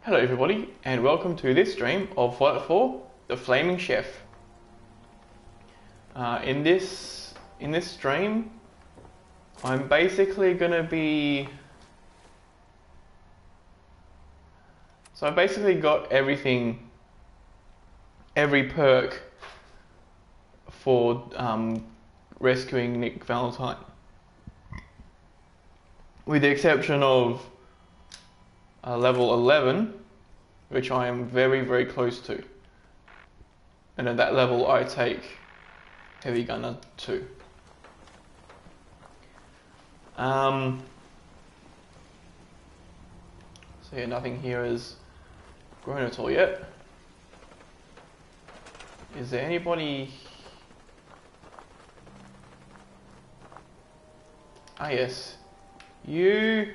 Hello everybody, and welcome to this stream of Fallout 4, The Flaming Chef. In this stream, I'm basically gonna be... So I basically got every perk for rescuing Nick Valentine. With the exception of level 11, which I am very, very close to. And at that level I take Heavy Gunner 2. So yeah, nothing here is grown at all yet. Is there anybody... Ah yes, you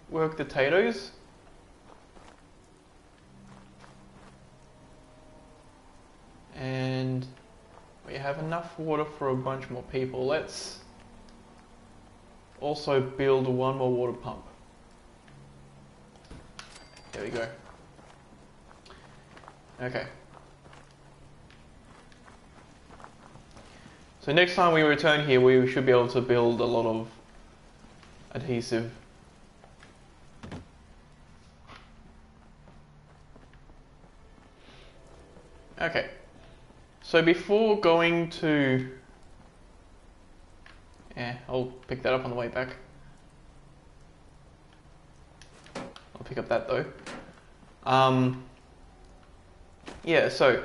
work the potatoes. And we have enough water for a bunch more people. Let's also build one more water pump. There we go. Okay. So next time we return here, we should be able to build a lot of adhesive. Okay. So before going to... Yeah, I'll pick that up on the way back. I'll pick up that though. Yeah, so...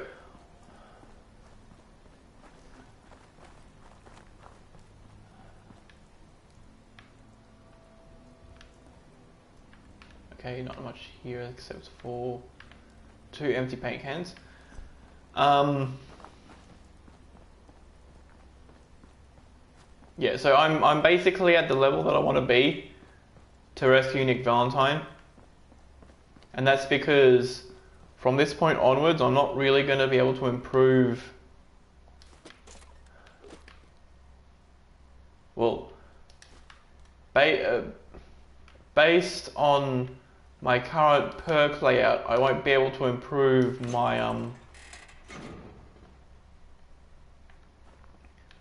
Okay, not much here except for 2 empty paint cans. Yeah, so I'm basically at the level that I want to be to rescue Nick Valentine. And that's because from this point onwards, I'm not really going to be able to improve... Well, based on my current perk layout, I won't be able to improve my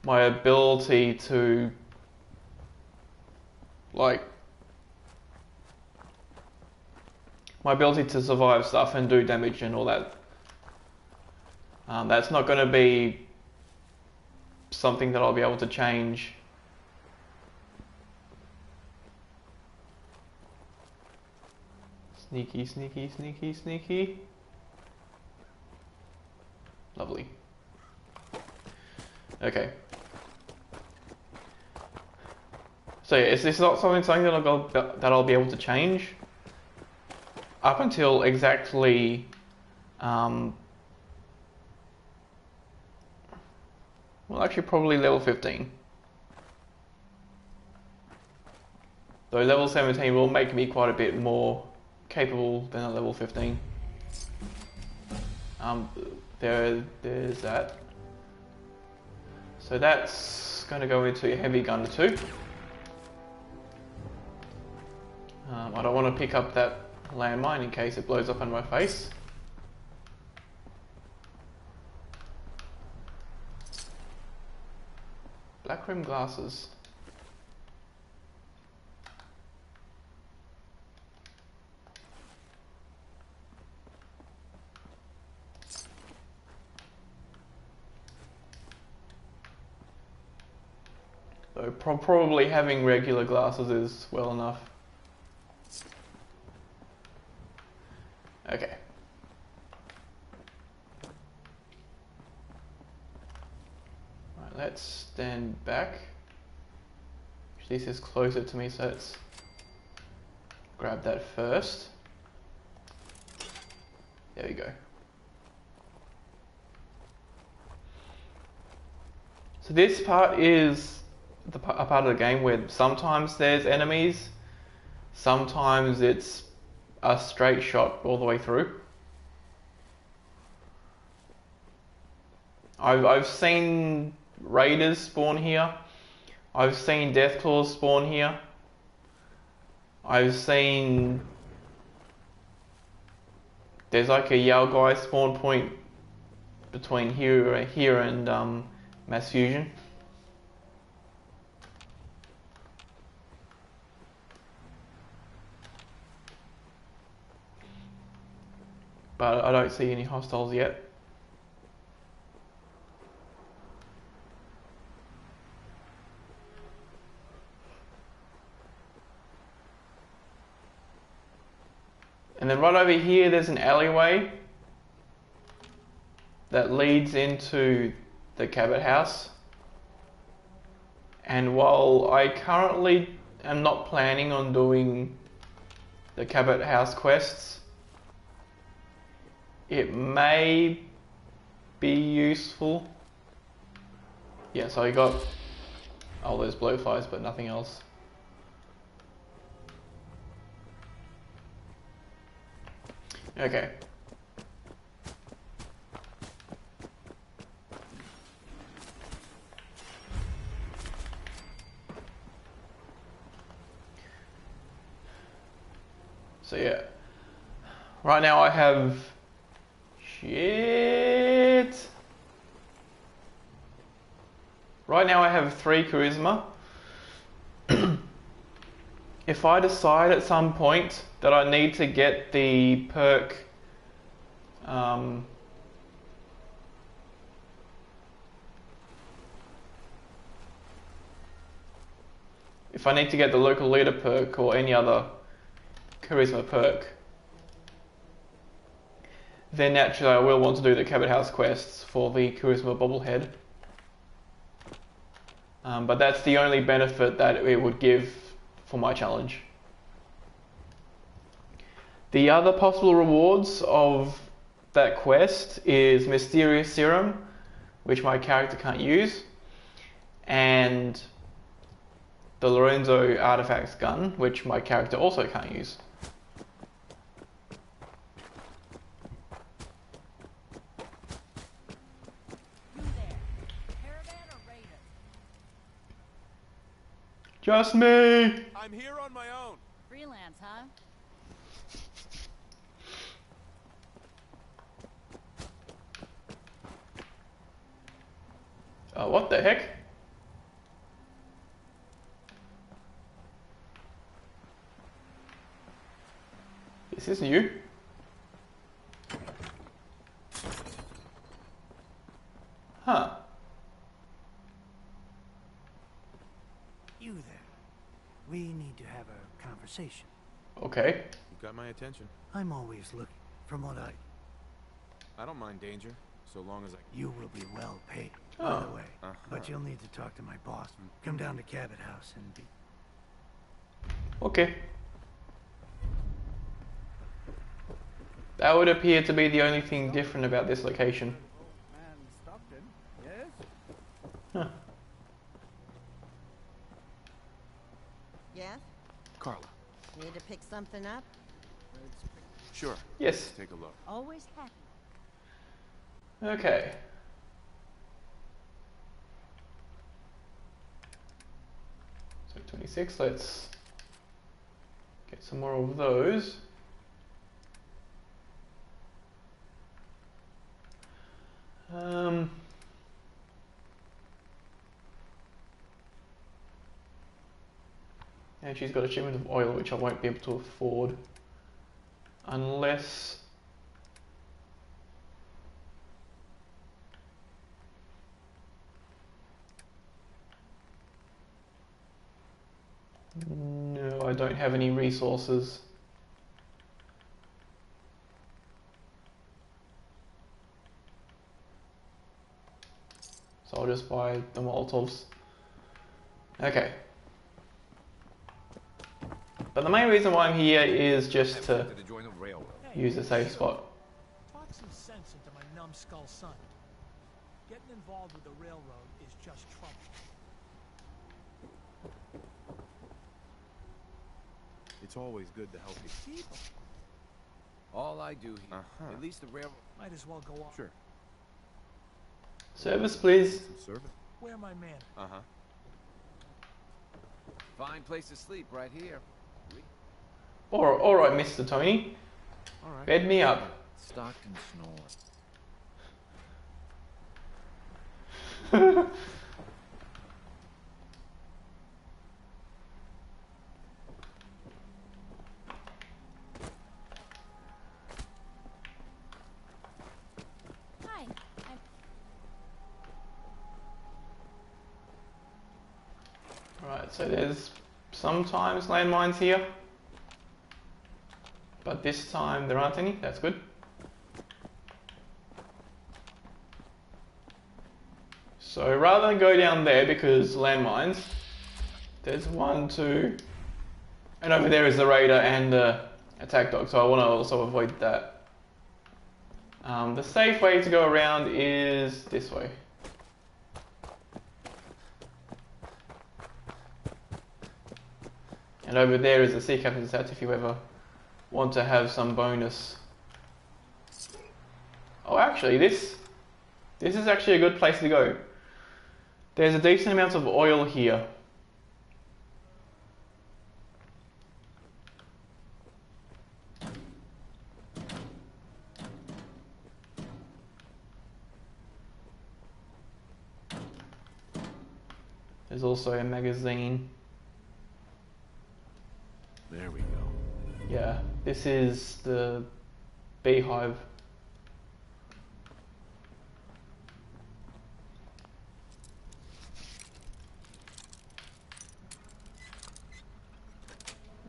my ability to survive stuff and do damage and all that. That's not going to be something that I'll be able to change. Sneaky, sneaky, sneaky, sneaky. Lovely. Okay. So yeah, it's not something that I'll be able to change up until exactly well, actually probably level 15. Though level 17 will make me quite a bit more capable than a level 15. There's that. So that's going to go into Heavy Gunner 2. I don't want to pick up that landmine in case it blows up in my face. Black rim glasses. Though probably having regular glasses is well enough. Okay. Right, let's stand back. This is closer to me, so let's grab that first. There we go. So this part is a part of the game where sometimes there's enemies, sometimes it's a straight shot all the way through. I've seen raiders spawn here. I've seen Deathclaws spawn here. I've seen there's like a Yao Guai spawn point between here and Mass Fusion. But I don't see any hostiles yet. And then right over here there's an alleyway that leads into the Cabot House. And while I currently am not planning on doing the Cabot House quests, it may be useful. Yeah, so I got all those blowflies but nothing else. Okay. So yeah, right now I have shit. Right now I have 3 charisma. If I decide at some point that I need to get the perk if I need to get the local leader perk or any other charisma perk, then naturally I will want to do the Cabot House quests for the charisma bobblehead. But that's the only benefit that it would give for my challenge. The other possible rewards of that quest is Mysterious Serum, which my character can't use, and the Lorenzo Artifacts gun, which my character also can't use. Just me! I'm here on my own. Freelance, huh? What the heck? This is new. Huh. You there. We need to have a conversation. Okay. You got my attention. I'm always looking. From what I don't mind danger, so long as I... You will be well paid, Oh. by the way. But you'll need to talk to my boss. Come down to Cabot House and be... Okay. That would appear to be the only thing different about this location. Man Stockton, yes? Huh. Yes? Carla. Need to pick something up? Sure. Yes. Take a look. Always happy. Okay. So 26, let's get some more of those. And she's got a shipment of oil which I won't be able to afford unless no, I don't have any resources. So I'll just buy the Molotovs. Okay. But the main reason why I'm here is just to use a safe spot. Talk some sense into my numbskull son. Getting involved with the railroad is just trouble. It's always good to help you. People All I do here, at least the railroad. might as well go on. Sure. Service, please. Some service. Where my man? Fine place to sleep right here. Alright, Mr. Tony. All right. Bed me up. Stockton snore. Hi. Alright, so there's sometimes landmines here, but this time there aren't any. That's good. So rather than go down there because landmines, there's 1, 2, and over there is the raider and the attack dog, so I want to also avoid that. The safe way to go around is this way. And over there is the Sea Captain's Hut if you ever want to have some bonus. Oh, actually, this is actually a good place to go. There's a decent amount of oil here. There's also a magazine. There we go. Yeah, this is the beehive.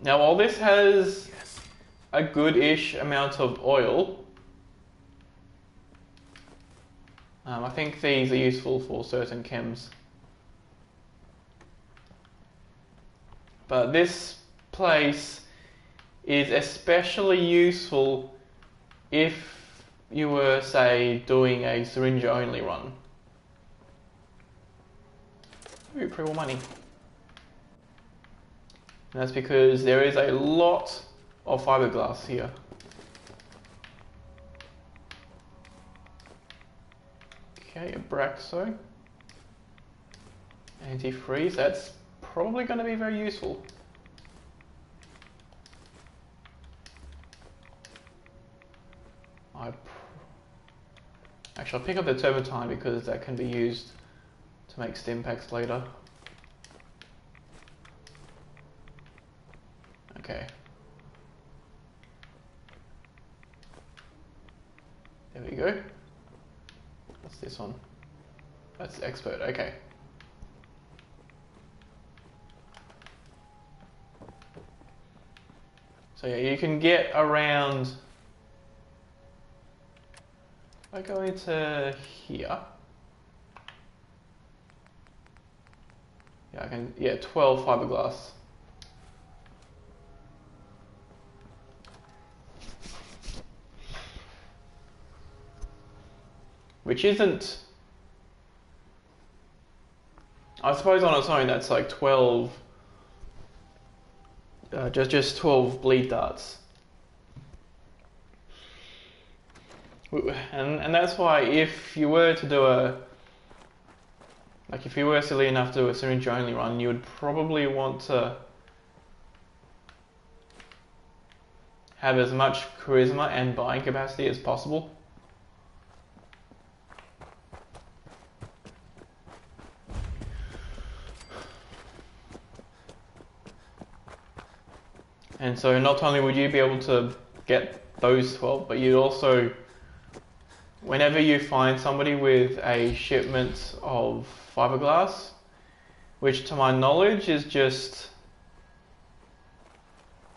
Now, while this has a good-ish amount of oil, I think these are useful for certain chems. But this place is especially useful if you were, say, doing a syringe-only run. Ooh, pretty well money. And that's because there is a lot of fiberglass here. Okay, Abraxo. Antifreeze, that's probably going to be very useful. Actually, I'll pick up the turpentine because that can be used to make stim packs later. Okay. There we go. What's this one? That's expert, okay. So yeah, you can get around. I go into here. Yeah, I can, 12 fiberglass. Which isn't, I suppose on its own that's like 12, just 12 bleed darts. And that's why if you were to do if you were silly enough to do a syringe only run, you would probably want to have as much charisma and buying capacity as possible. And so not only would you be able to get those 12, but you'd also, whenever you find somebody with a shipment of fiberglass, which to my knowledge is just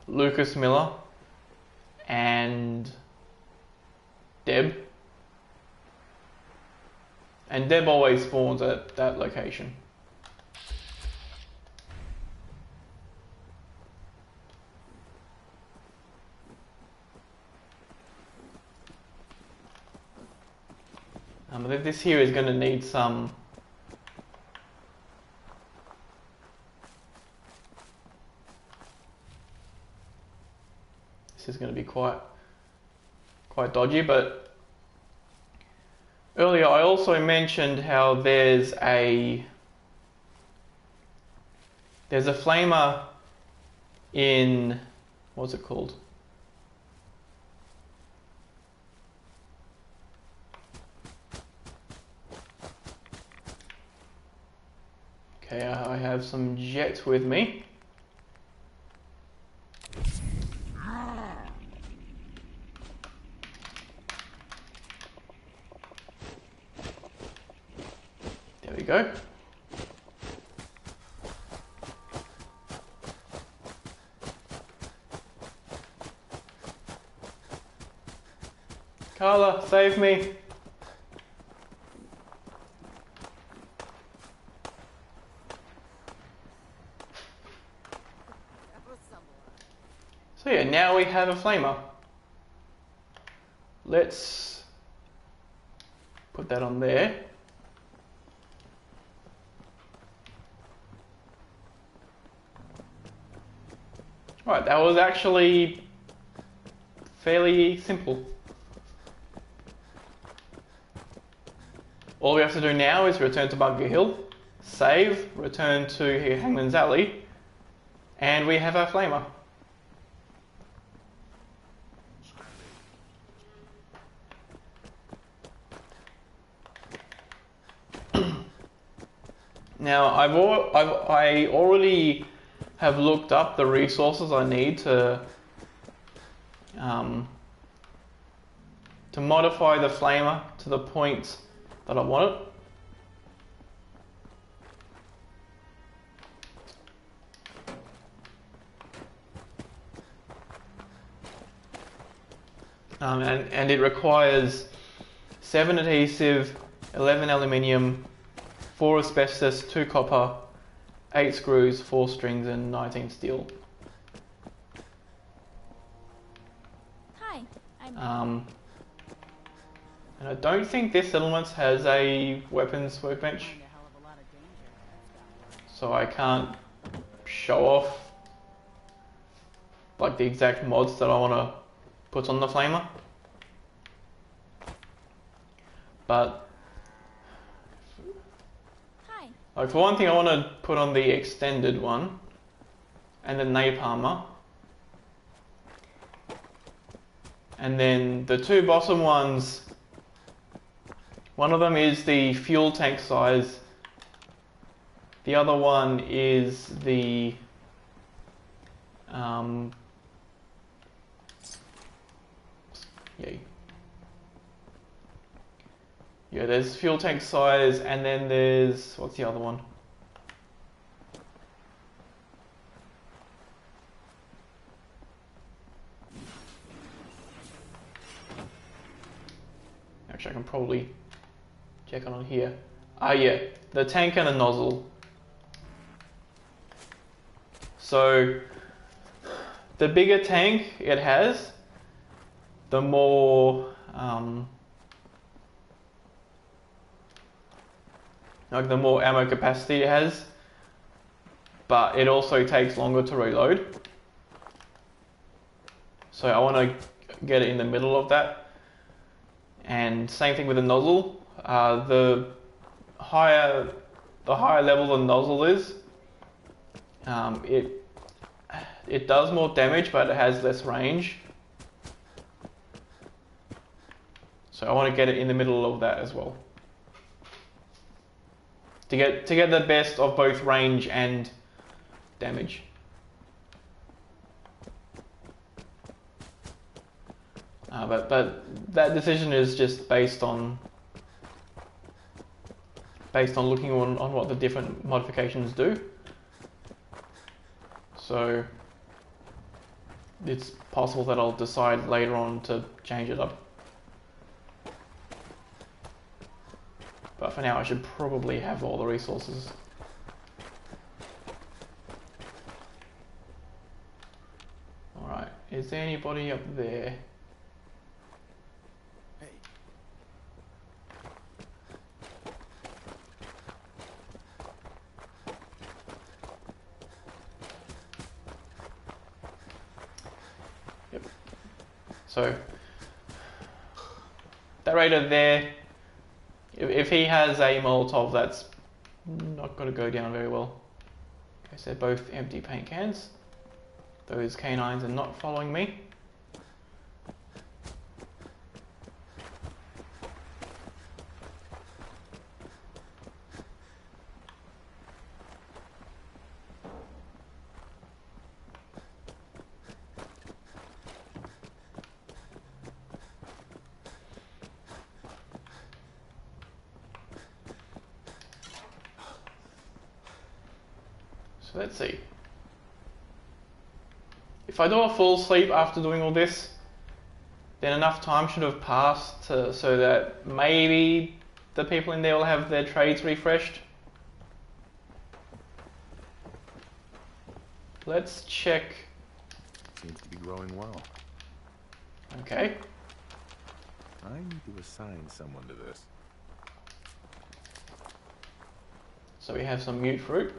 Lucas Miller and Deb. And Deb always spawns at that location. But this here is going to need some this is going to be quite dodgy, but earlier I also mentioned how there's a flamer in, what's it called? Okay, I have some jet with me. There we go. Carla, save me. So yeah, now we have a flamer. Let's put that on there. Right, that was actually fairly simple. All we have to do now is return to Bunker Hill, save, return to Hangman's Alley, and we have our flamer. Now, I already have looked up the resources I need to modify the flamer to the point that I want it. And it requires 7 adhesive, 11 aluminium, 4 asbestos, 2 copper, 8 screws, 4 strings, and 19 steel. Hi, I'm... And I don't think this settlement has a weapons workbench, so I can't show off like the exact mods that I want to put on the flamer. But like, for one thing, I want to put on the extended one and the napalmer, and then the 2 bottom ones. One of them is the fuel tank size. The other one is the yeah, there's fuel tank size, and then there's, what's the other one? Actually, I can probably check on here. Yeah, the tank and the nozzle. So the bigger tank it has, the more the more ammo capacity it has, but it also takes longer to reload. So I want to get it in the middle of that. And same thing with the nozzle. The higher level the nozzle is, it does more damage, but it has less range. So I want to get it in the middle of that as well, to get the best of both range and damage. But that decision is just based on looking on what the different modifications do. So it's possible that I'll decide later on to change it up. But for now, I should probably have all the resources. Alright, is there anybody up there? Yep. So, that raider there, if he has a Molotov, that's not going to go down very well. Okay, so they're both empty paint cans. Those canines are not following me. So let's see. If I do a full sleep after doing all this, then enough time should have passed so that maybe the people in there will have their trades refreshed. Let's check. Seems to be growing well. Okay. I need to assign someone to this. So we have some mute fruit.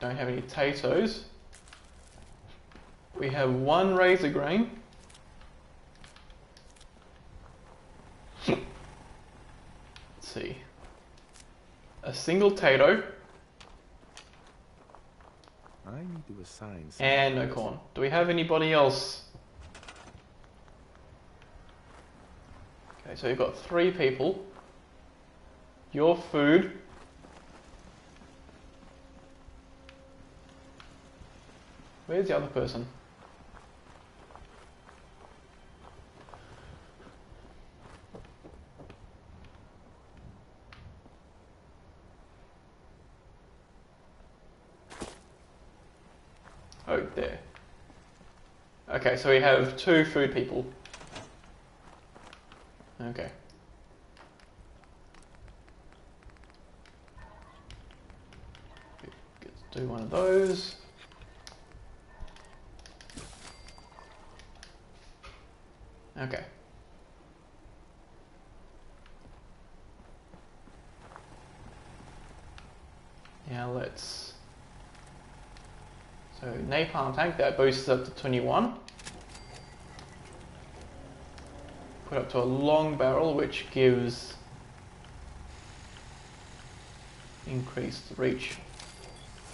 Don't have any potatoes. We have one razor grain. Let's see. A single tato. I need to assign someone And to no this. corn. Do we have anybody else? Okay, so you've got 3 people. Your food. Where's the other person? Oh, there. Okay, so we have 2 food people. Okay. Let's do one of those. Okay. Now let's... So napalm tank, that boosts up to 21. Put up to a long barrel, which gives increased reach.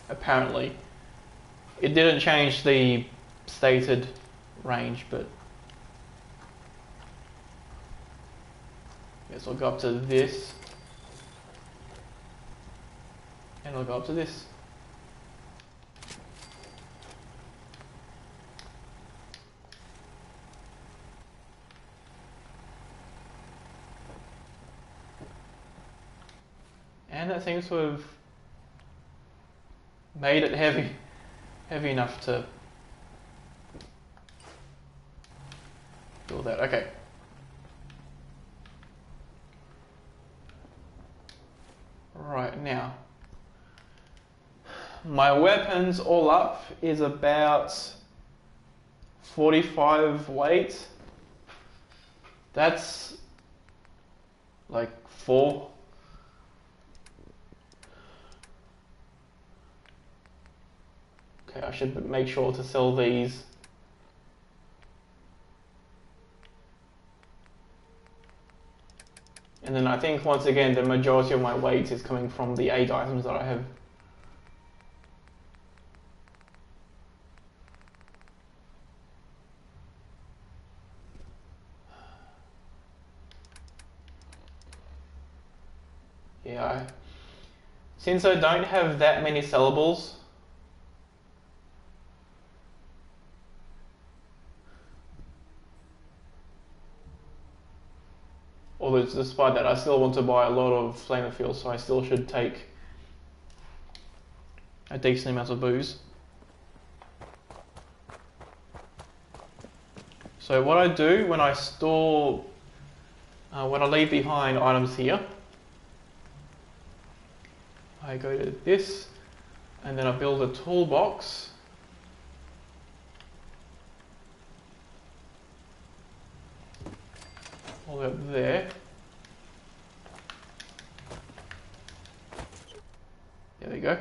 Apparently. It didn't change the stated range, but yes, I'll go up to this. And I'll go up to this. And that seems to have made it heavy enough to do that. Okay. Right, now my weapons all up is about 45 weight. That's like 4. Okay, I should make sure to sell these. And then I think once again the majority of my weight is coming from the 8 items that I have. Yeah, since I don't have that many sellables, although despite that I still want to buy a lot of Flame of Fuel, so I still should take a decent amount of booze. So what I do when I store, when I leave behind items here, I go to this, and then I build a toolbox. All the way up there. There we go.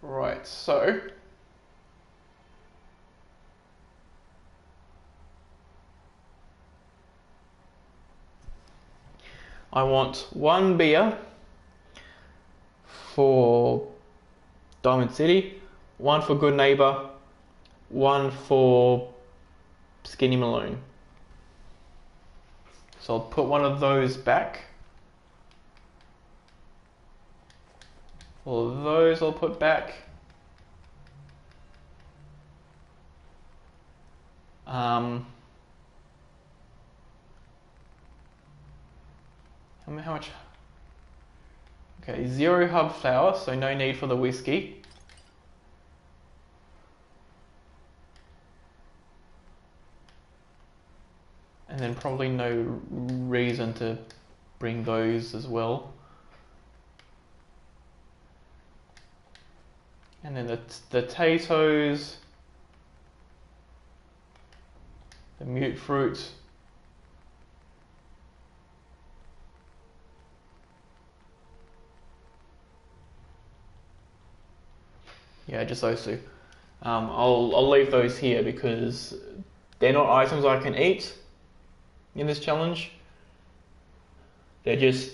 Right, so I want 1 beer for Diamond City, 1 for Good Neighbor, 1 for Skinny Malone. So I'll put one of those back. All of those I'll put back. How much? Okay, 0 hub flour, so no need for the whiskey. And then probably no reason to bring those as well. And then the potatoes, the mute fruit. Yeah, just those two. I'll leave those here because they're not items I can eat in this challenge. They're just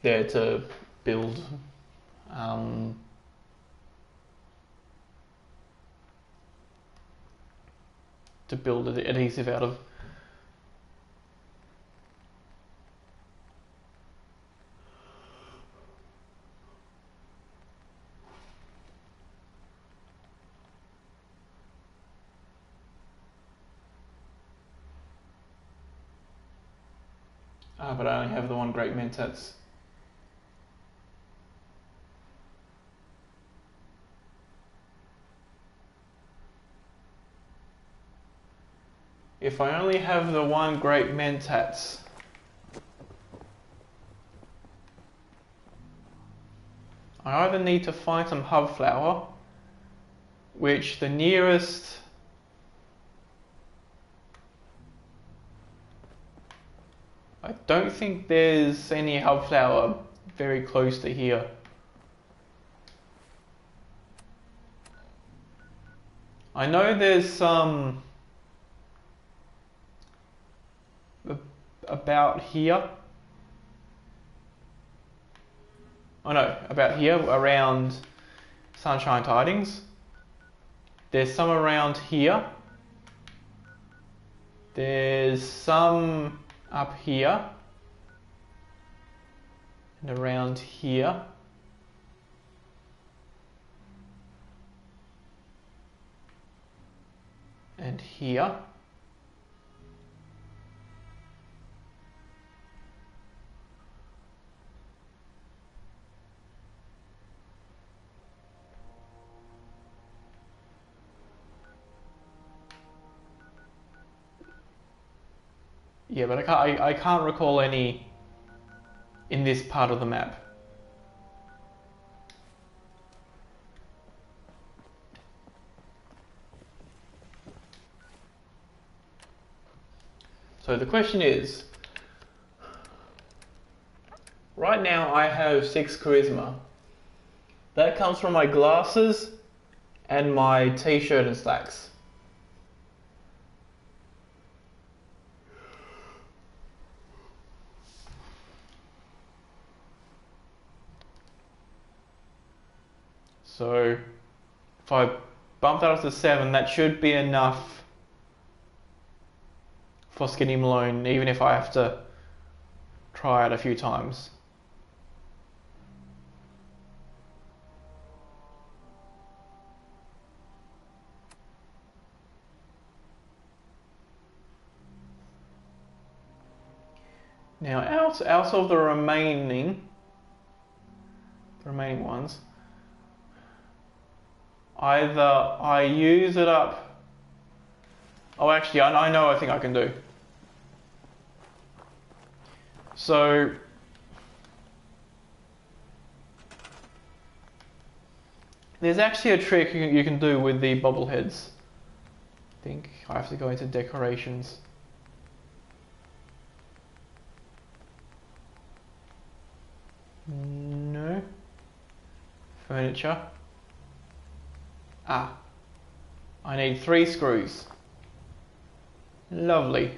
there to build the adhesive out of. But I only have the one Great Mentats. If I only have the one Great Mentats, I either need to find some hub flour, which the nearest I don't think there's any hub flour very close to here. I know there's some about here. Oh no, about here around Sunshine Tidings. There's some around here. There's some up here and around here. And here. Yeah, but I can't recall any in this part of the map. So the question is, right now I have 6 charisma. That comes from my glasses and my t-shirt and slacks. So if I bump that up to 7, that should be enough for Skinny Malone, even if I have to try it a few times. Now out of the remaining ones, either I use it up. Oh, actually, I know I think I can do. So there's actually a trick you can do with the bobbleheads. I think I have to go into decorations. No. Furniture. Ah. I need 3 screws. Lovely.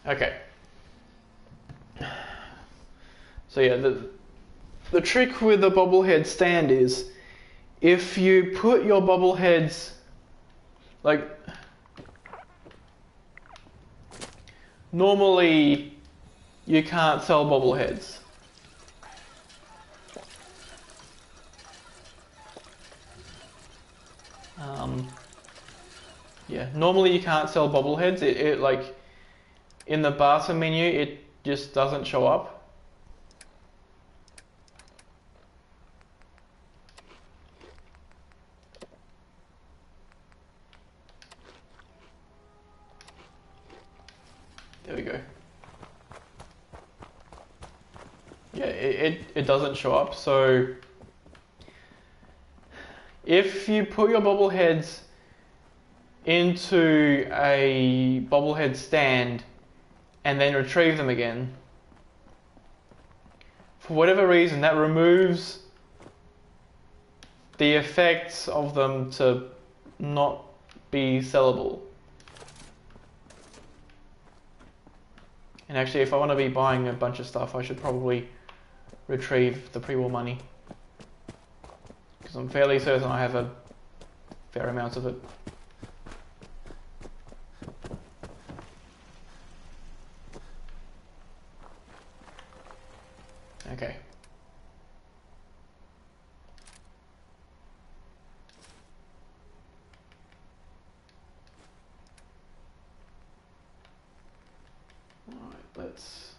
Okay. So yeah, the trick with the bobblehead stand is if you put your bobbleheads like normally you can't sell bobbleheads. Yeah, normally you can't sell bobbleheads. It like in the barter menu, it just doesn't show up. There we go. Yeah, it doesn't show up. So if you put your bobbleheads into a bobblehead stand and then retrieve them again, for whatever reason that removes the effects of them to not be sellable. And actually, if I want to be buying a bunch of stuff, I should probably retrieve the pre-war money, because I'm fairly certain I have a fair amount of it. Okay. All right, let's...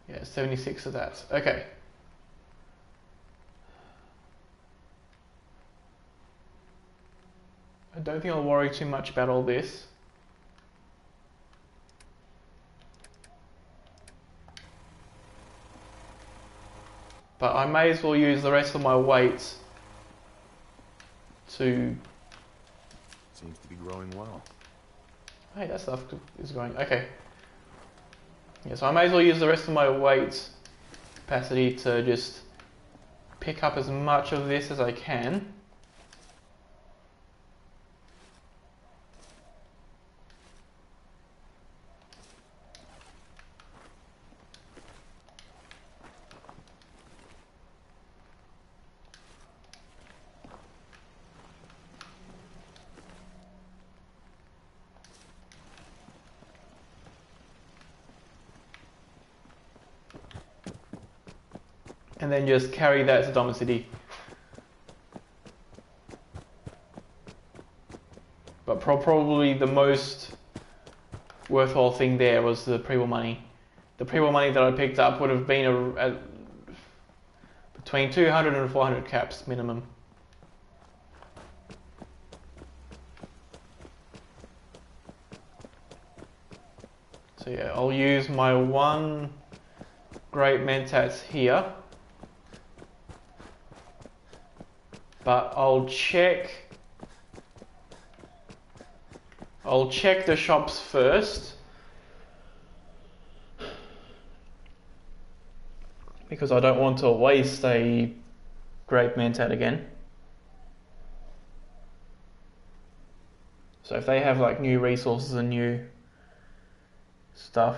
Yeah, 76 of that. Okay. I don't think I'll worry too much about all this. But I may as well use the rest of my weight to... Seems to be growing well. Hey, that stuff is going... Okay. Yeah, so I may as well use the rest of my weight capacity to just pick up as much of this as I can. And then just carry that to Doma City. But probably the most worthwhile thing there was the pre-war money. The pre-war money that I picked up would have been between 200 and 400 caps minimum. So yeah, I'll use my one great Mentats here. But I'll check the shops first, because I don't want to waste a great Mentat again. So if they have like new resources and new stuff,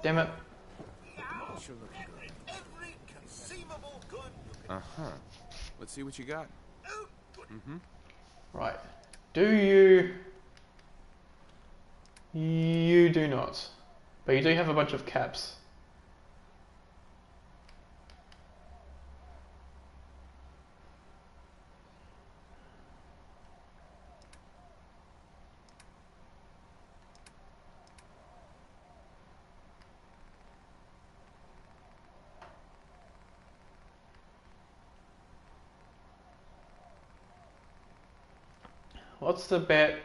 damn it. Sure looking good. Every conceivable good. Uh-huh. Let's see what you got. Mm-hmm. Right. Do you... You do not. But you do have a bunch of caps. What's the bet?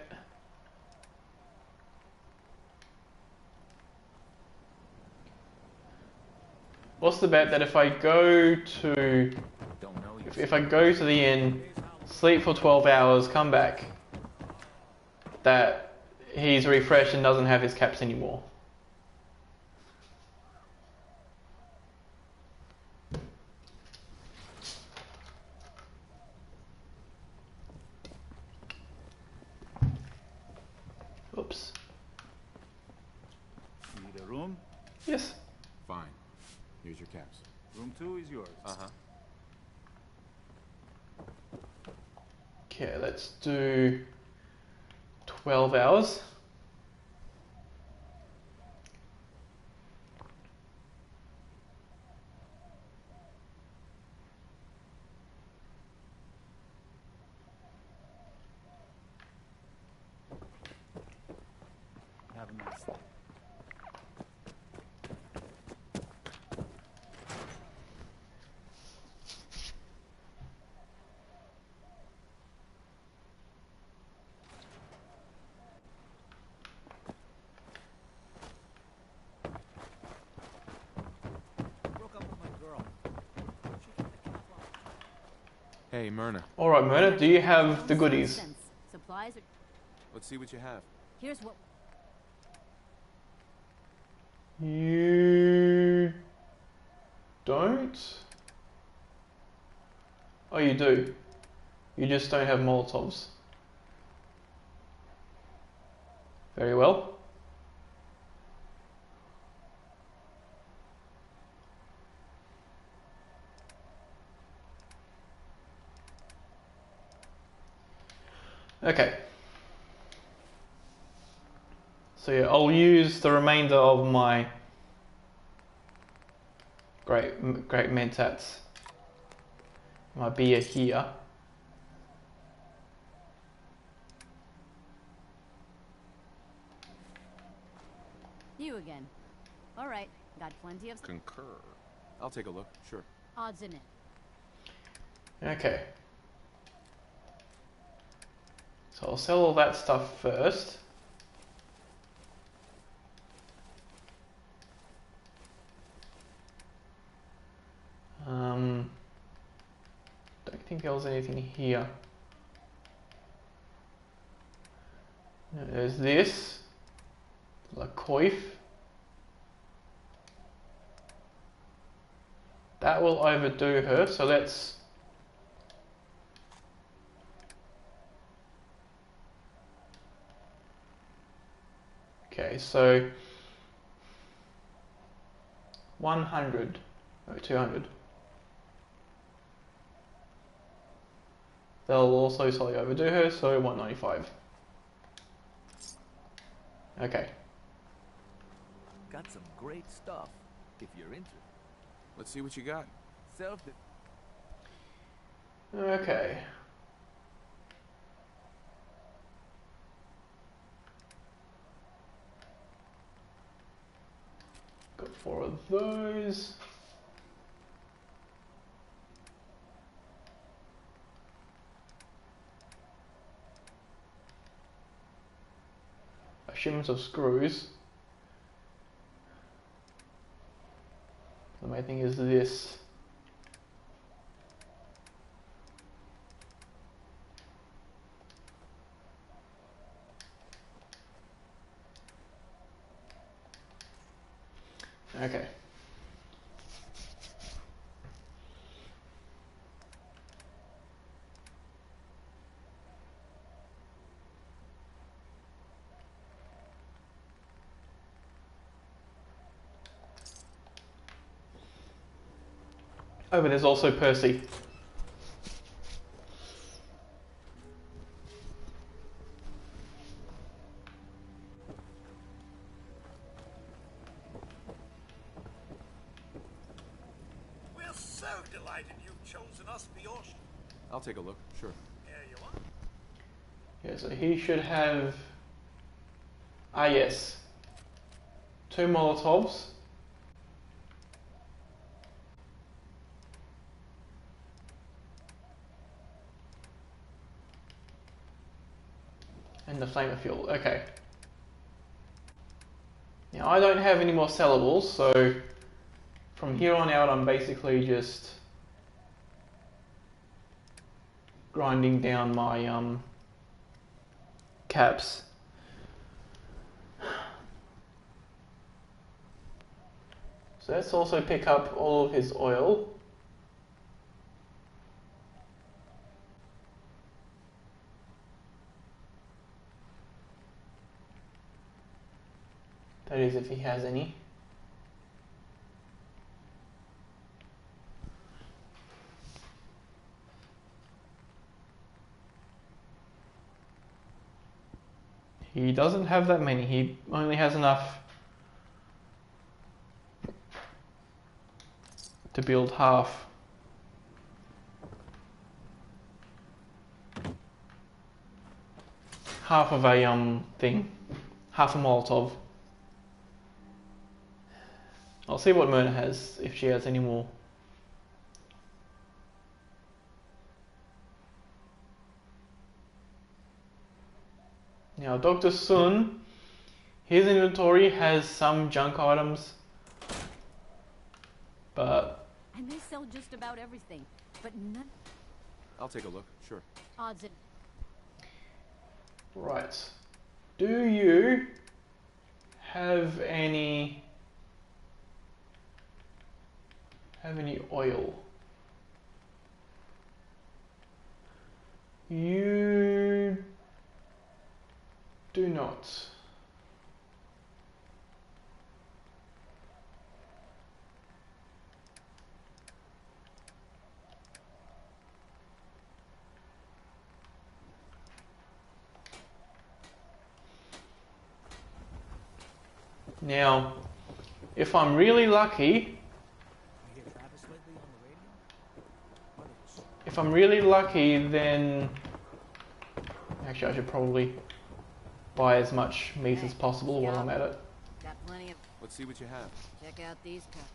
What's the bet that if I go to... If I go to the inn, sleep for 12 hours, come back, that he's refreshed and doesn't have his caps anymore? Yes. Fine. Here's your caps. Room 2 is yours. Uh-huh. Okay, let's do 12 hours. Have a nice day. Broke up with my girl. Hey, Myrna. Alright, Myrna, do you have the goodies? Supplies are... Let's see what you have. Here's what... You don't? Oh, you do. You just don't have Molotovs. Very well. Okay. So yeah, I'll use the remainder of my great mentats, my beer here. You again. All right, got plenty of... Concur. I'll take a look, sure. odds in it. Okay. So I'll sell all that stuff first. Don't think there was anything here. No, there's this. Lacoif. That will overdo her, so let's... Okay, so 100, or 200. They'll also slightly overdo her, so 195. Okay. Got some great stuff, if you're interested. Let's see what you got. Okay. Got 4 of those. A shipment of screws. The main thing is this. Okay. Oh, but there's also Percy. We're so delighted you've chosen us for your... I'll take a look, sure. Here you are. Yeah, so he should have... Ah, yes. 2 Molotovs. And the flamer fuel, okay. Now I don't have any more sellables, so from here on out I'm basically just grinding down my caps. So let's also pick up all of his oil. That is, if he has any. He doesn't have that many. He only has enough to build half. Half of a thing. Half a Molotov. I'll see what Myrna has, if she has any more. Now, Dr. Sun, his inventory has some junk items, but... And they sell just about everything, but none... I'll take a look, sure. Odds and... Right. Do you have any oil? You do not. Now, if I'm really lucky, then actually I should probably buy as much meat as possible while I'm at it. Got plenty of... Let's see what you have. Check out these cups.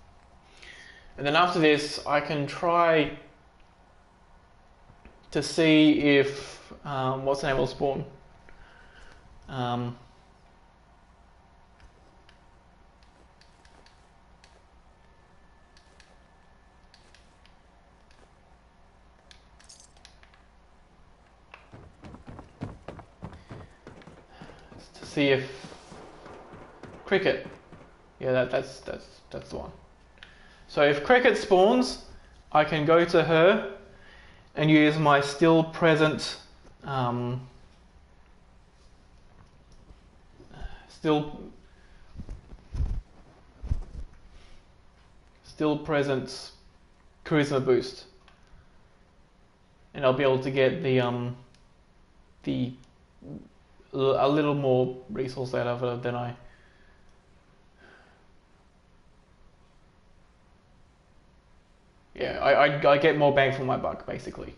And then after this, I can try to see if what's the name will spawn. To see if Cricket. Yeah, that's the one. So if Cricket spawns, I can go to her and use my still present still present charisma boost, and I'll be able to get a little more resource out of it than I get more bang for my buck, basically.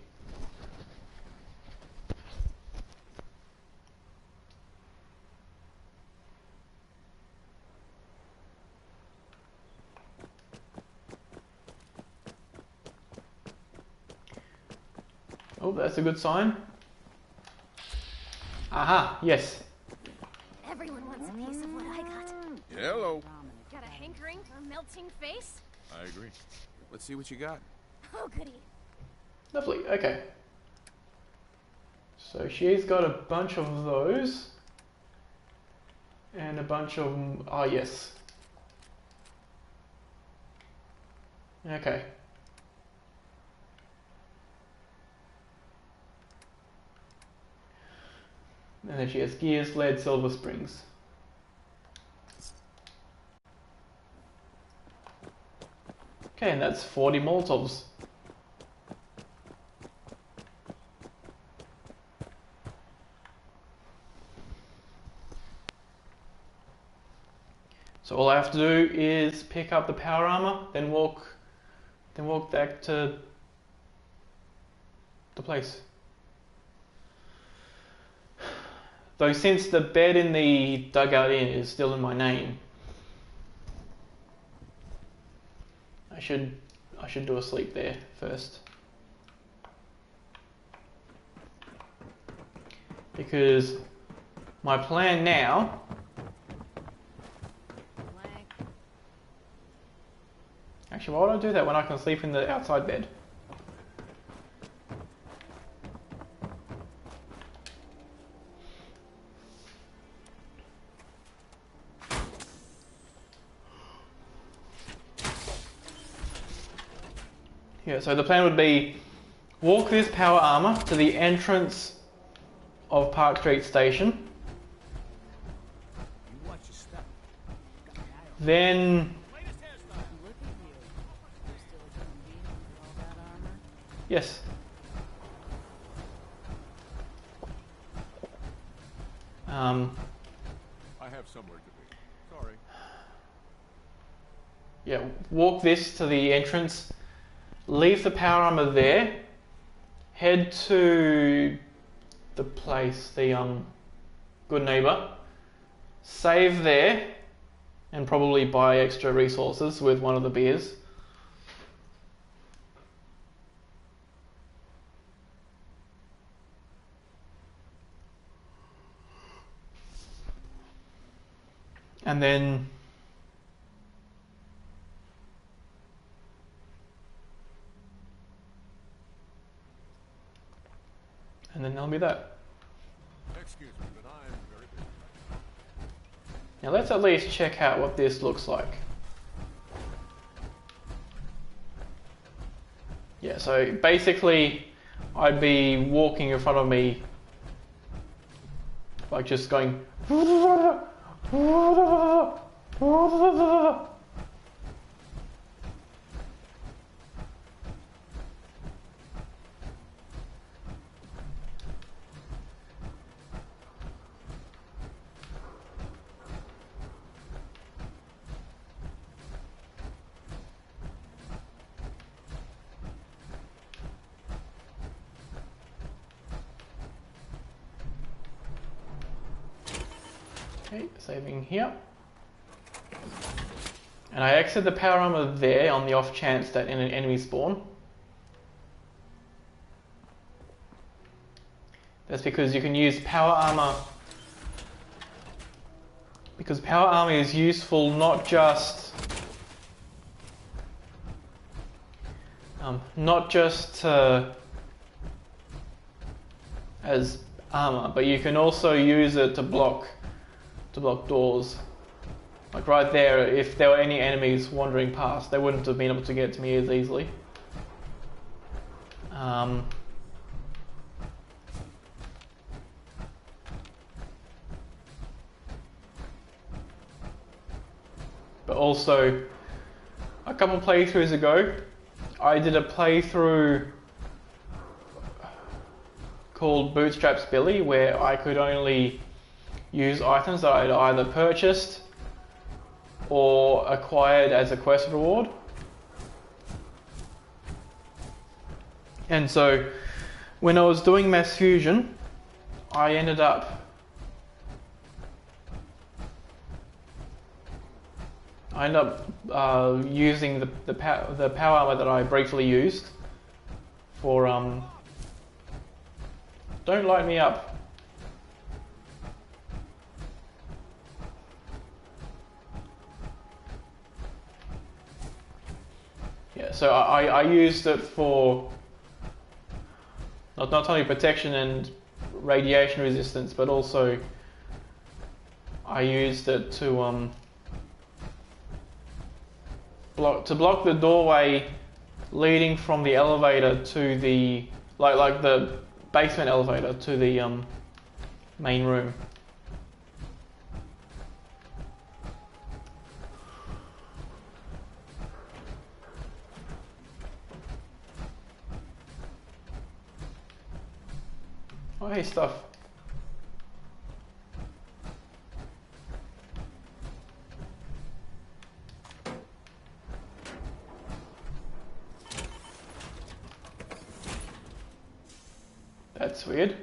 Oh, that's a good sign. Aha, yes. Everyone wants a piece of what I got. Hello. Got a hankering for a melting face? I agree. Let's see what you got. Oh, goody. Lovely, okay. So she's got a bunch of those. And a bunch of... ah, yes. Okay. And then she has gears, lead, silver, springs. Okay, and that's 40 Molotovs. So all I have to do is pick up the power armor, then walk back to the place. Though since the bed in the Dugout Inn is still in my name, I should do a sleep there first. Because my plan now actually, why would I do that when I can sleep in the outside bed? Yeah, so the plan would be walk this power armor to the entrance of Park Street Station. You watch your step. Then... Look at you. You're still a human being with all that armor? yes. somewhere to be. Sorry. Yeah, walk this to the entrance. Leave the power armor there. Head to the place, the Good Neighbor. Save there, and probably buy extra resources with one of the beers. And then that'll be that. Excuse me, but I'm very busy. Now let's at least check out what this looks like. Yeah, so basically I'd be walking in front of me, like just going okay, saving here. And I exit the power armor there on the off chance that an enemy spawn. That's because you can use power armor, because power armor is useful not just as armor, but you can also use it to block doors. Like right there, if there were any enemies wandering past, they wouldn't have been able to get to me as easily. But also, a couple playthroughs ago, I did a playthrough called Bootstraps Billy, where I could only use items that I'd either purchased or acquired as a quest reward. And so when I was doing Mass Fusion, I ended up using the power armor that I briefly used for don't light me up. Yeah, so I used it for not only protection and radiation resistance, but also I used it to block the doorway leading from the elevator to the like the basement elevator to the main room. Oh, hey, stuff. That's weird.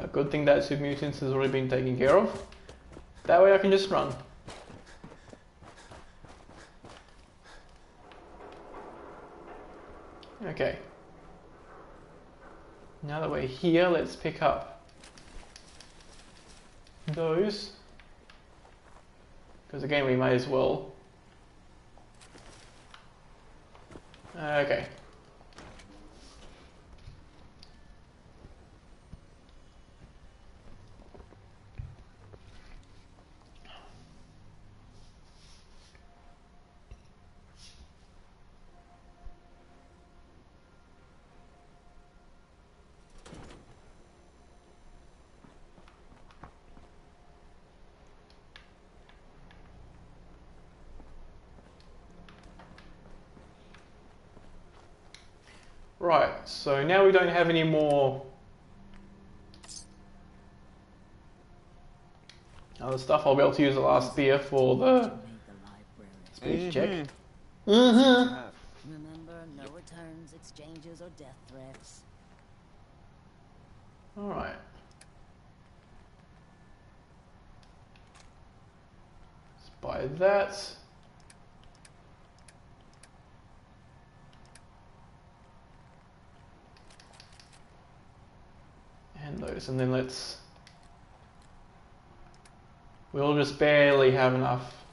A good thing that Super Mutants has already been taken care of. That way I can just run. Okay. Now that we're here, let's pick up those. Because again, we may as well. Okay. Right, so now we don't have any more other stuff. I'll be able to use the last spear for the speech check. Remember, no returns, exchanges, or death threats. Alright. Let's buy that. And those, and then we'll just barely have enough.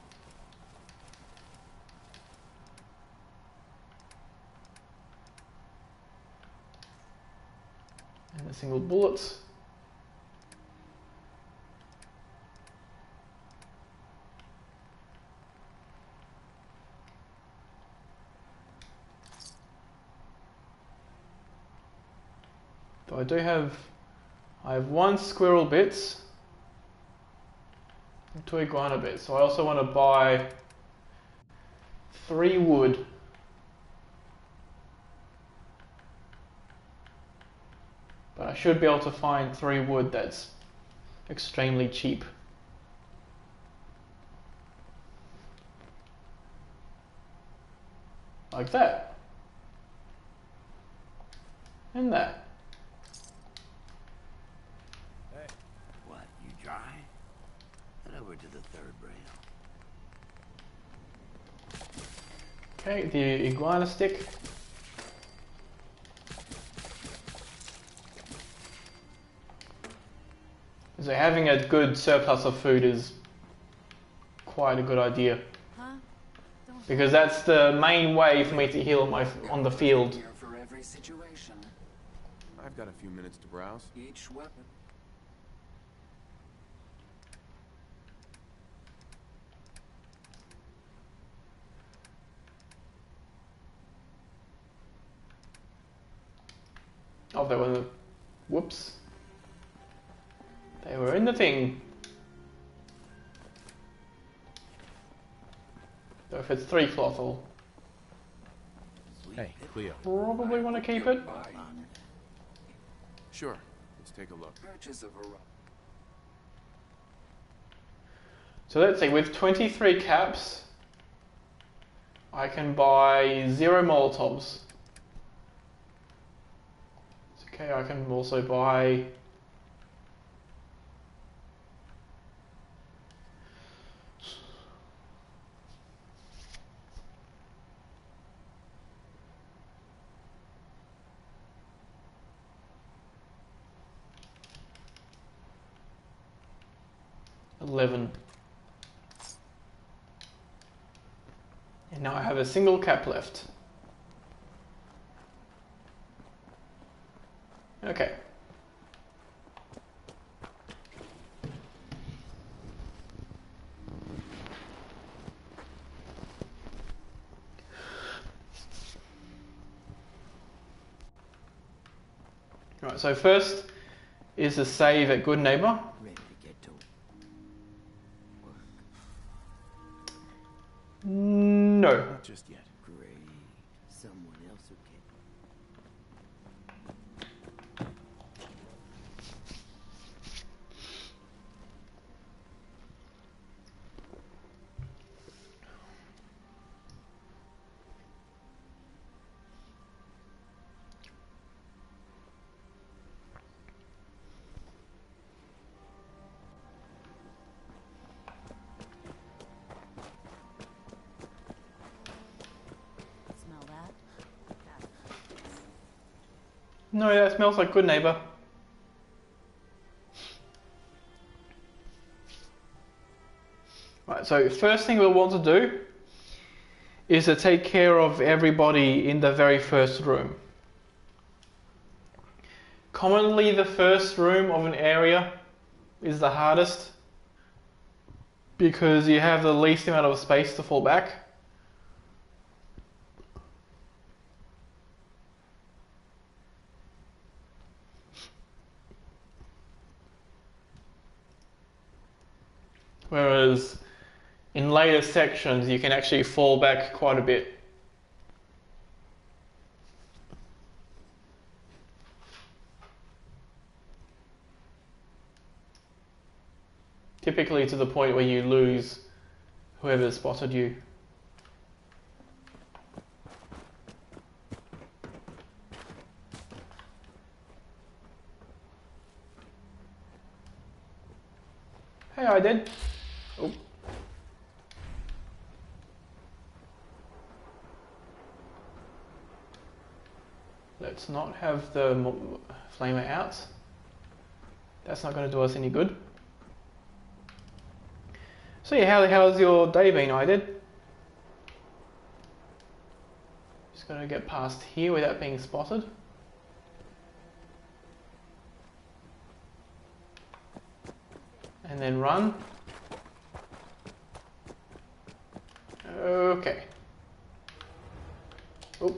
And a single bullet. So I have 1 squirrel bit and 2 iguana bits. So I also want to buy 3 wood. But I should be able to find 3 wood that's extremely cheap. Like that. And that. What, you dry? Head over to the 3rd rail. Okay, the iguana stick. So having a good surplus of food is quite a good idea. Huh? Because that's the main way for me to heal on the field. For every situation, I've got a few minutes to browse. each weapon. Oh, they were whoops. They were in the thing. So if it's 3 cloth, I'll Hey, Cleo. probably want to keep it. Sure. Let's take a look. Purchase of a So let's see, with 23 caps, I can buy 0 Molotovs. It's okay, I can also buy $11. And now I have a single cap left. Okay. Right, so first is the save at Good Neighbor. Ready to get to work. No. Not just yet. Great. Someone else who can. Smell that? No, that smells like Good Neighbor. Right, so first thing we'll want to do is to take care of everybody in the very first room. Commonly the first room of an area is the hardest because you have the least amount of space to fall back. Whereas in later sections you can actually fall back quite a bit. Typically to the point where you lose whoever spotted you. Hey, I did. Oh. Let's not have the flamer out. That's not going to do us any good. So yeah, how's your day been, I did? Just got to get past here without being spotted. And then run. Okay. Oh.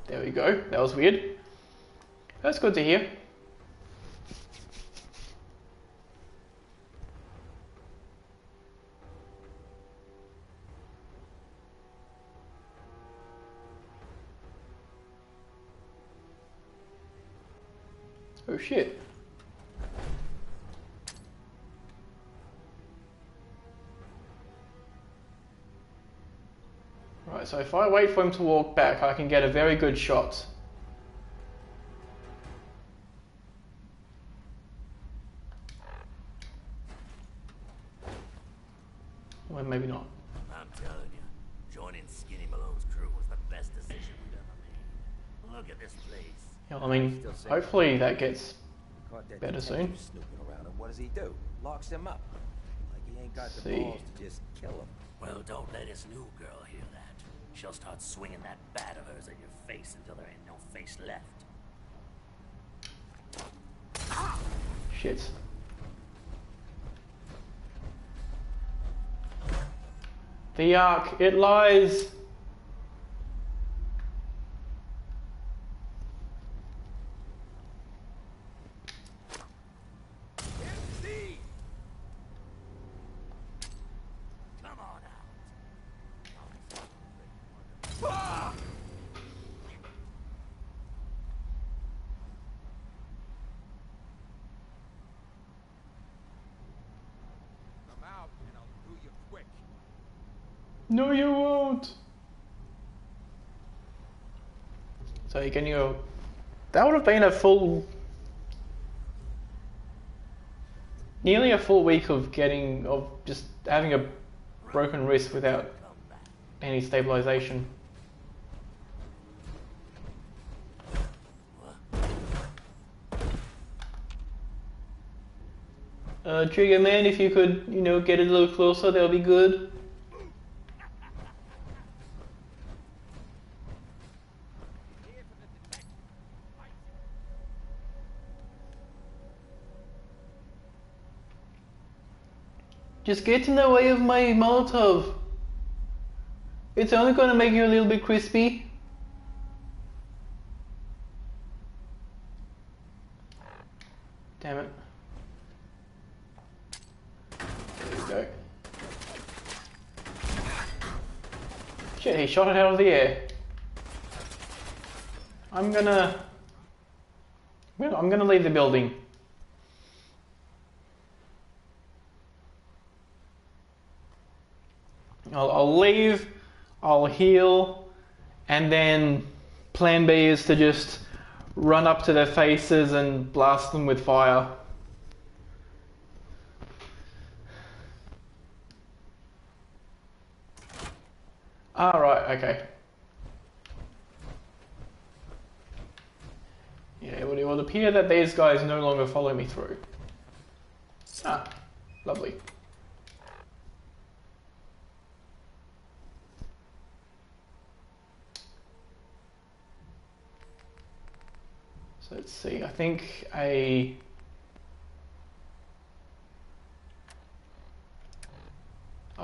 There we go. That was weird. That's good to hear. Oh shit. Right, so if I wait for him to walk back, I can get a very good shot. Well, maybe not. I'm telling you, joining Skinny Malone's crew was the best decision we've ever made. Look at this place. Yeah, I mean, hopefully that gets better soon. Snooping around, and what does he do? Locks him up. Like he ain't got the See. balls to just kill him. Well, don't let his new girl hear that. She'll start swinging that bat of hers at your face until there ain't no face left. Shit. The Ark, it lies. Come on out. I'm out, and I'll do you quick. No, you won't. So you can go. That would have been a full, nearly a full week of just having a broken wrist without any stabilization. Trigger man, if you could, get a little closer, that'll be good. Just get in the way of my Molotov. It's only going to make you a little bit crispy. Damn it. There we go. Shit, he shot it out of the air. I'm gonna leave the building. I'll leave, I'll heal, and then plan B is to just run up to their faces and blast them with fire. Ah, right, okay. Yeah, it would appear that these guys no longer follow me through. Ah, lovely. So let's see, I think oh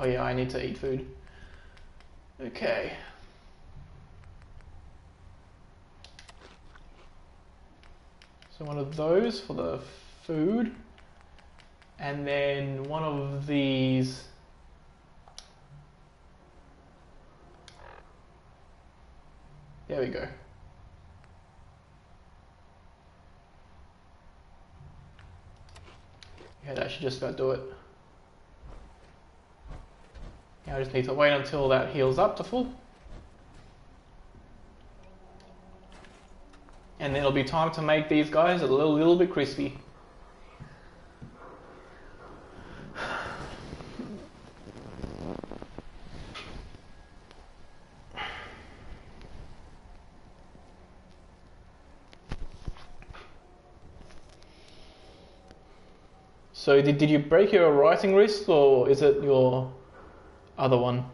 yeah, I need to eat food. Okay. So one of those for the food, and then one of these. There we go. Yeah, that should just about do it. Yeah, I just need to wait until that heals up to full. And then it'll be time to make these guys a little bit crispy. So did you break your writing wrist, or is it your other one?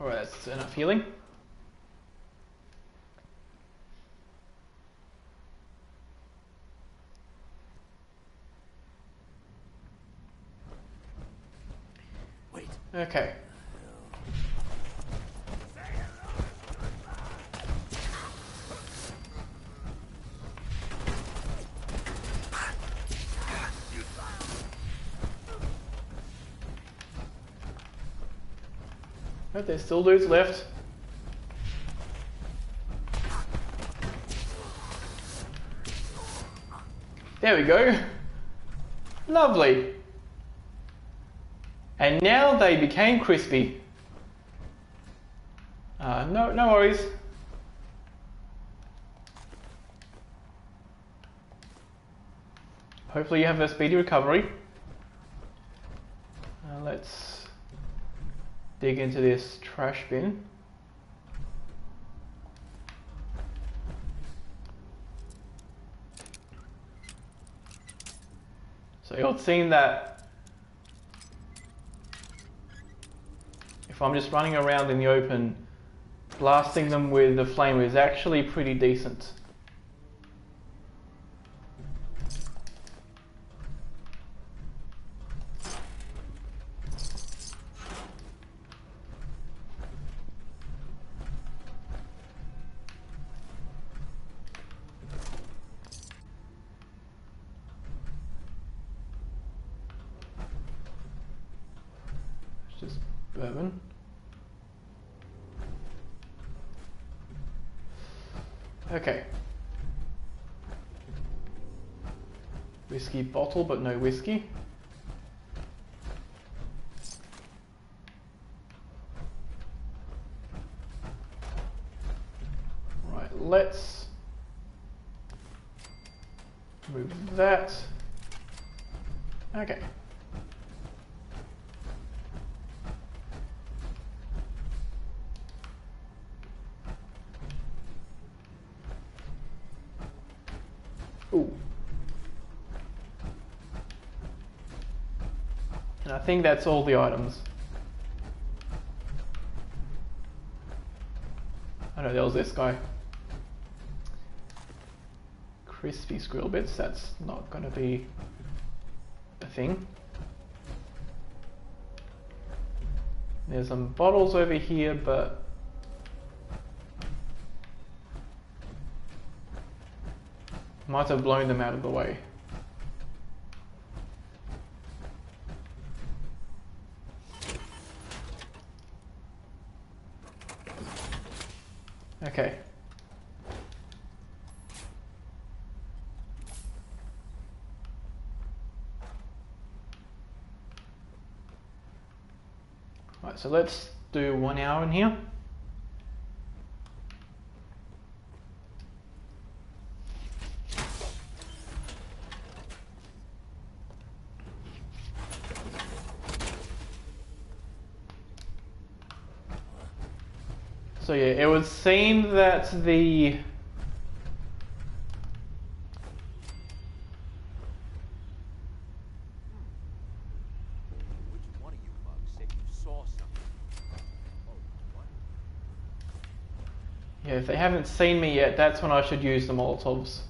Alright, that's enough healing. Wait. Okay. But there's still dudes left. There we go. Lovely. And now they became crispy. No worries. Hopefully you have a speedy recovery. Let's dig into this trash bin. So you'll see that if I'm just running around in the open, blasting them with the flame is actually pretty decent. Just bourbon. Okay. Whiskey bottle, but no whiskey. Right, let's move that. Okay. Ooh. And I think that's all the items. Oh no, there was this guy. Crispy squirrel bits, that's not going to be a thing. There's some bottles over here, but might have blown them out of the way. Okay. Right, so let's do 1 hour in here. So yeah, it would seem that the Which one of you bugs said you saw something? Oh, what? yeah, if they haven't seen me yet, that's when I should use the Molotovs.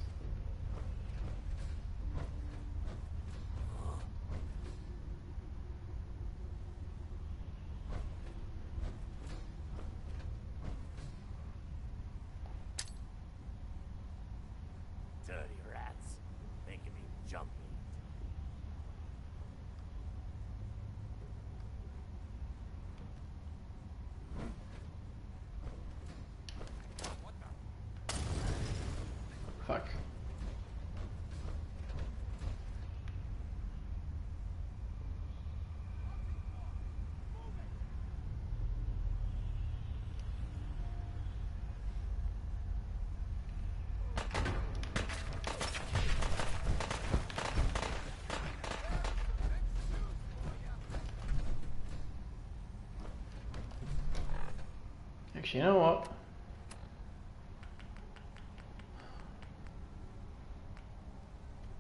Actually, you know what?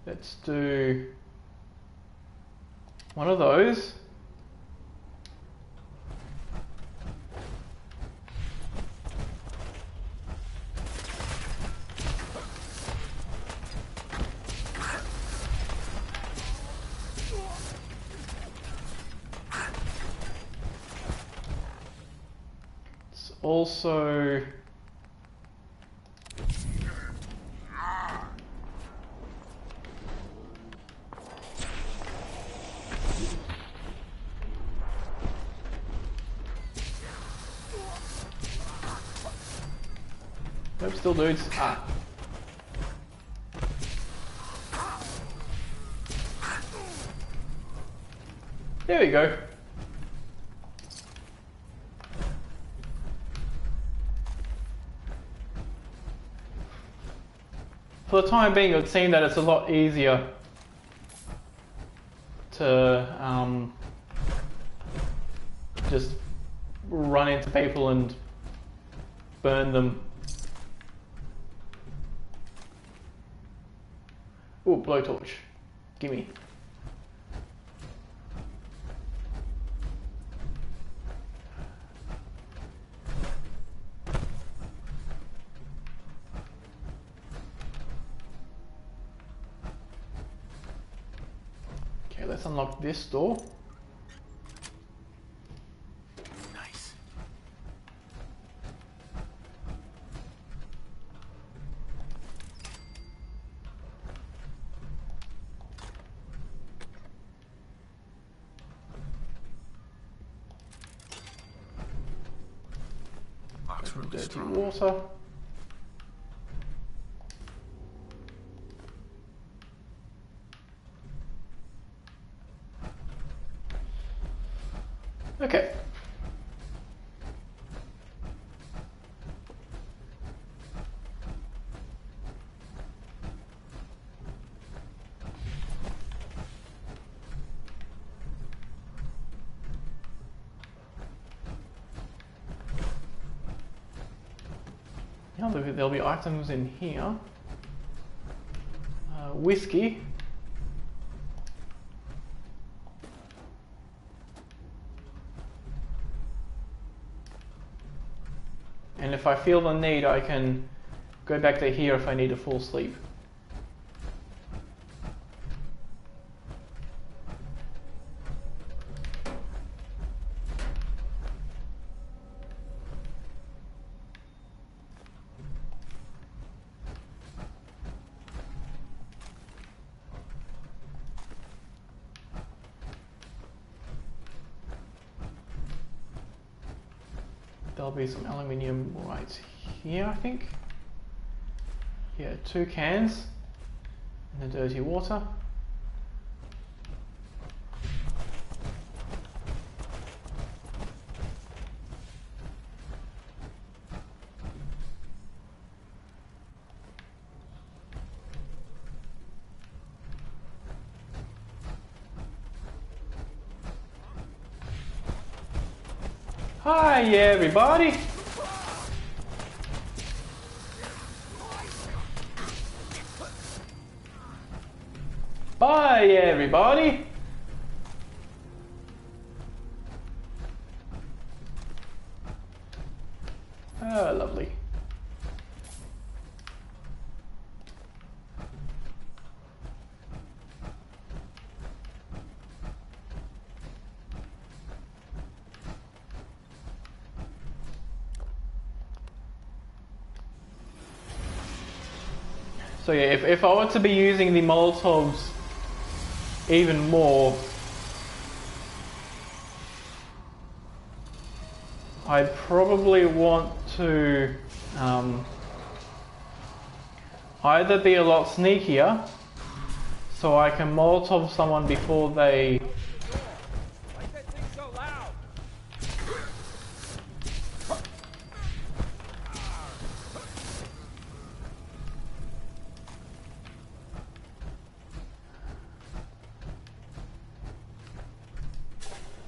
Let's do one of those. It's also nope, still dudes. Ah. There we go. For the time being, it would seem that it's a lot easier to just run into people and burn them. Ooh, blowtorch. Gimme. Okay, let's unlock this door. Nice. Looks really Dirty strong. water. Okay. Yeah, there'll be items in here. Whiskey. And if I feel the need, I can go back to here if I need a full sleep. There'll be some aluminium right here, I think. Yeah, 2 cans and the dirty water. Hi, everybody. Bye, everybody. Oh, lovely. So yeah, if I were to be using the Molotovs even more, I'd probably want to either be a lot sneakier, so I can Molotov someone before they... Why is that thing so loud?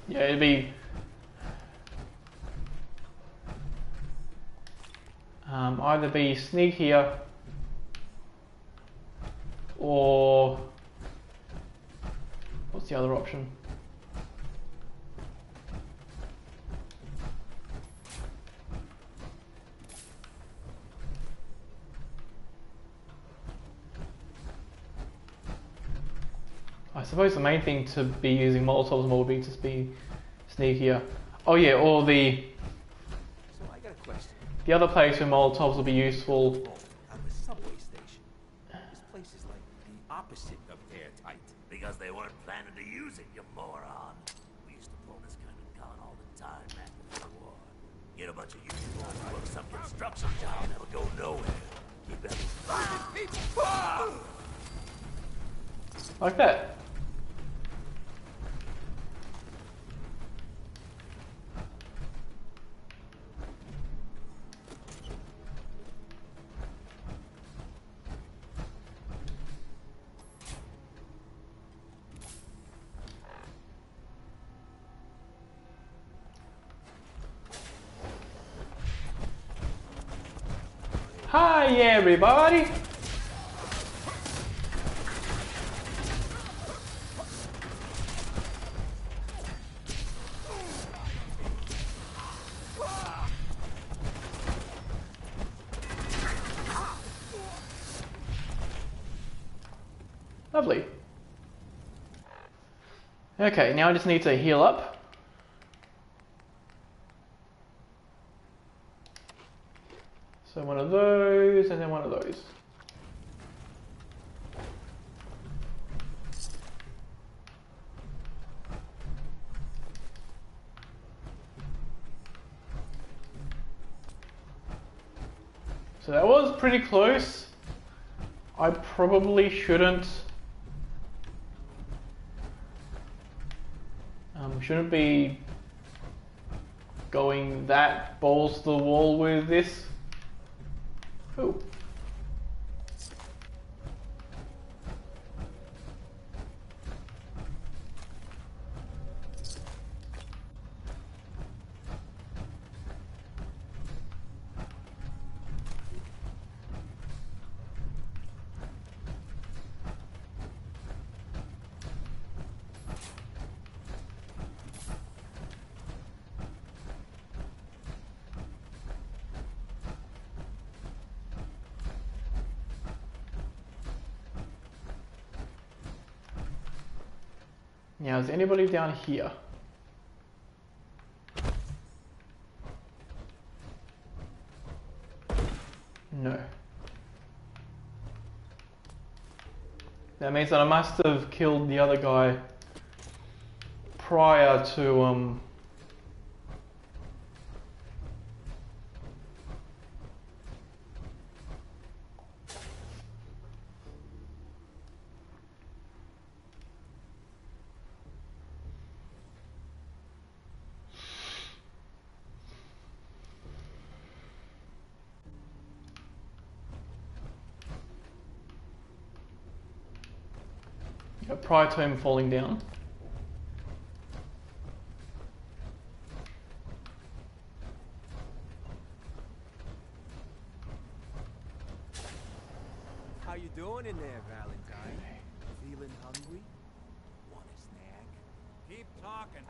Yeah, it'd be... Either be sneak here or what's the other option? I suppose the main thing to be using Molotovs more would be to be sneak here. Oh yeah, or the So I got a question. other place where Molotovs will be useful. On the subway station. This place is like the opposite of airtight. Because they weren't planning to use it, you moron. We used to pull this kind of con all the time after the war. Get a bunch of uniforms, work some construction job that'll go nowhere. Keep everything. Like that. Hi everybody! Lovely. Okay, now I just need to heal up. So one of those, and then one of those. So that was pretty close. I probably shouldn't be going that balls to the wall with this. Ooh. Now, is anybody down here? No. That means that I must have killed the other guy prior to prior to him falling down. How you doing in there, Valentine? Feeling hungry? Want a snack? Keep talking,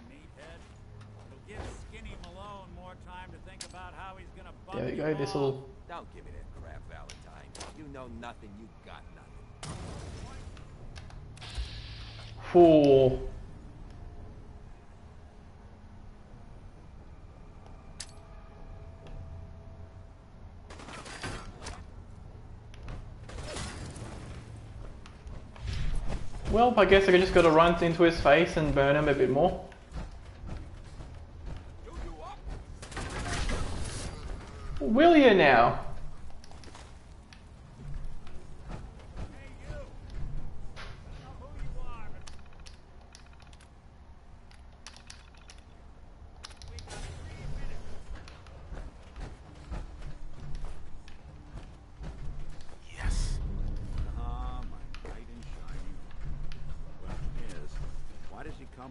meathead. It'll give Skinny Malone more time to think about how he's gonna bump There we you go, off. this'll... Don't give me that crap, Valentine. You know nothing, you got nothing. Four. Well, I guess I just gotta run into his face and burn him a bit more. Will you now?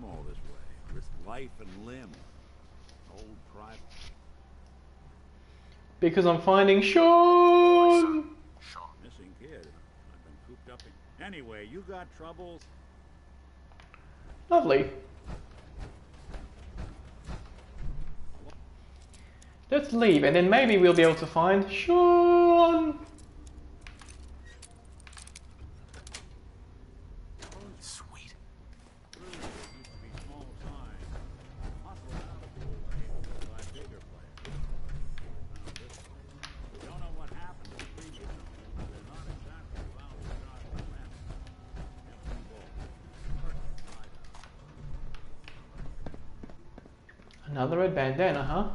All this way, risk life and limb. Old private. because I'm finding Sean. Missing kid. I've been cooped up in... Anyway, you got troubles? Lovely. Let's leave, and then maybe we'll be able to find Sean. Sweet. Another red bandana, huh?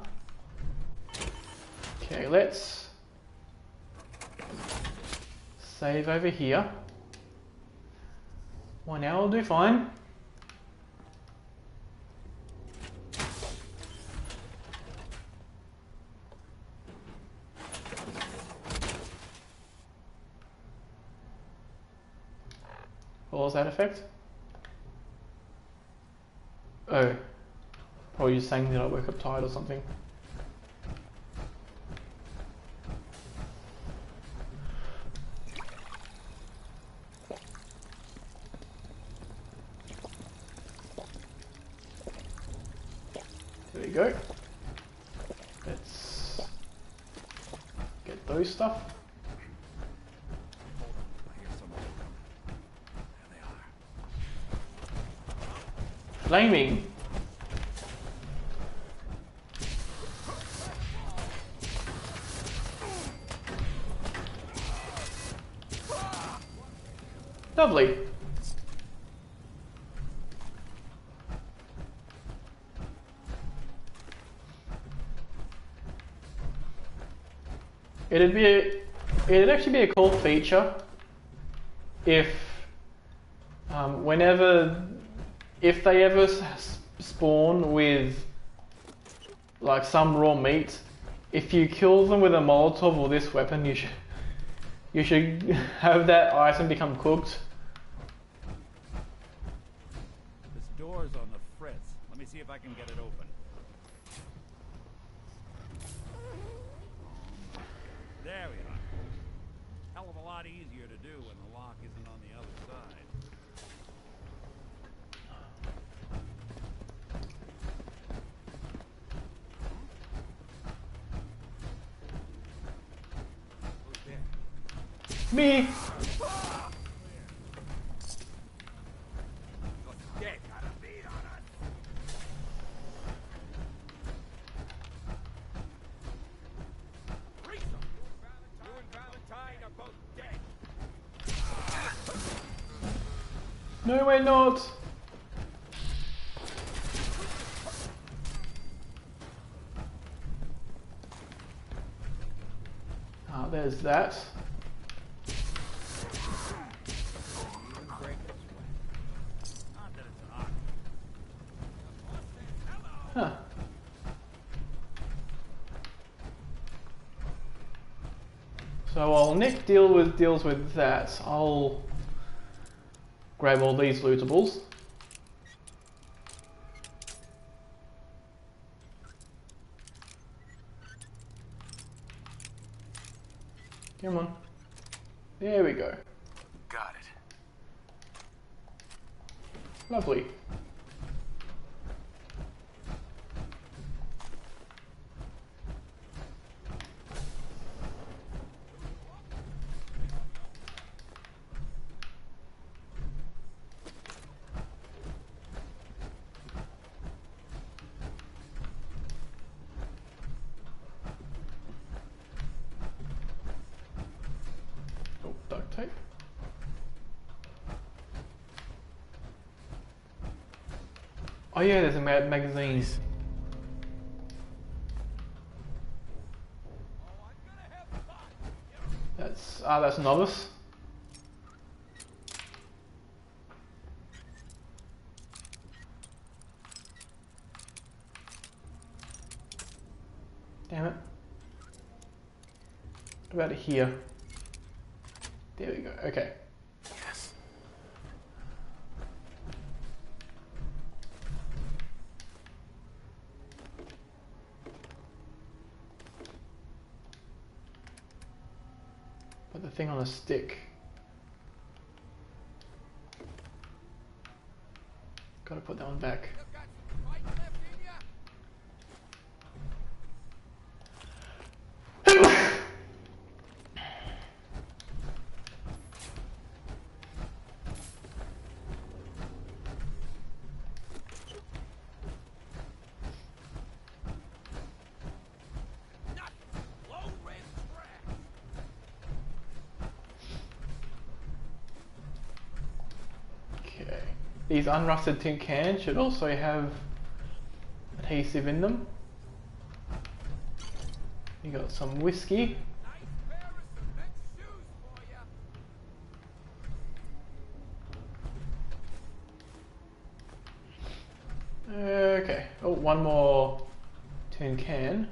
Okay, let's save over here. 1 hour will do fine. What was that effect? Oh, probably just saying that I woke up tired or something. There you go. Let's get those stuff. Flaming. Lovely. It'd actually be a cool feature if if they ever spawn with like some raw meat, if you kill them with a Molotov or this weapon, you should have that item become cooked. This door's on the fritz. Let me see if I can get it open. There we are. Hell of a lot easier to do when the lock isn't on the other side. Me. No, we're not. Ah, there's that. Huh. So while Nick deals with that, I'll grab all these lootables. Come on. There we go. Got it. Lovely. Oh, duct tape. Oh yeah, there's a magazine. That's novice. Damn it. What about here? There we go. Okay. Yes. But the thing on a stick. Gotta put that one back. These unrusted tin cans should also have adhesive in them. You got some whiskey. Okay, oh, one more tin can.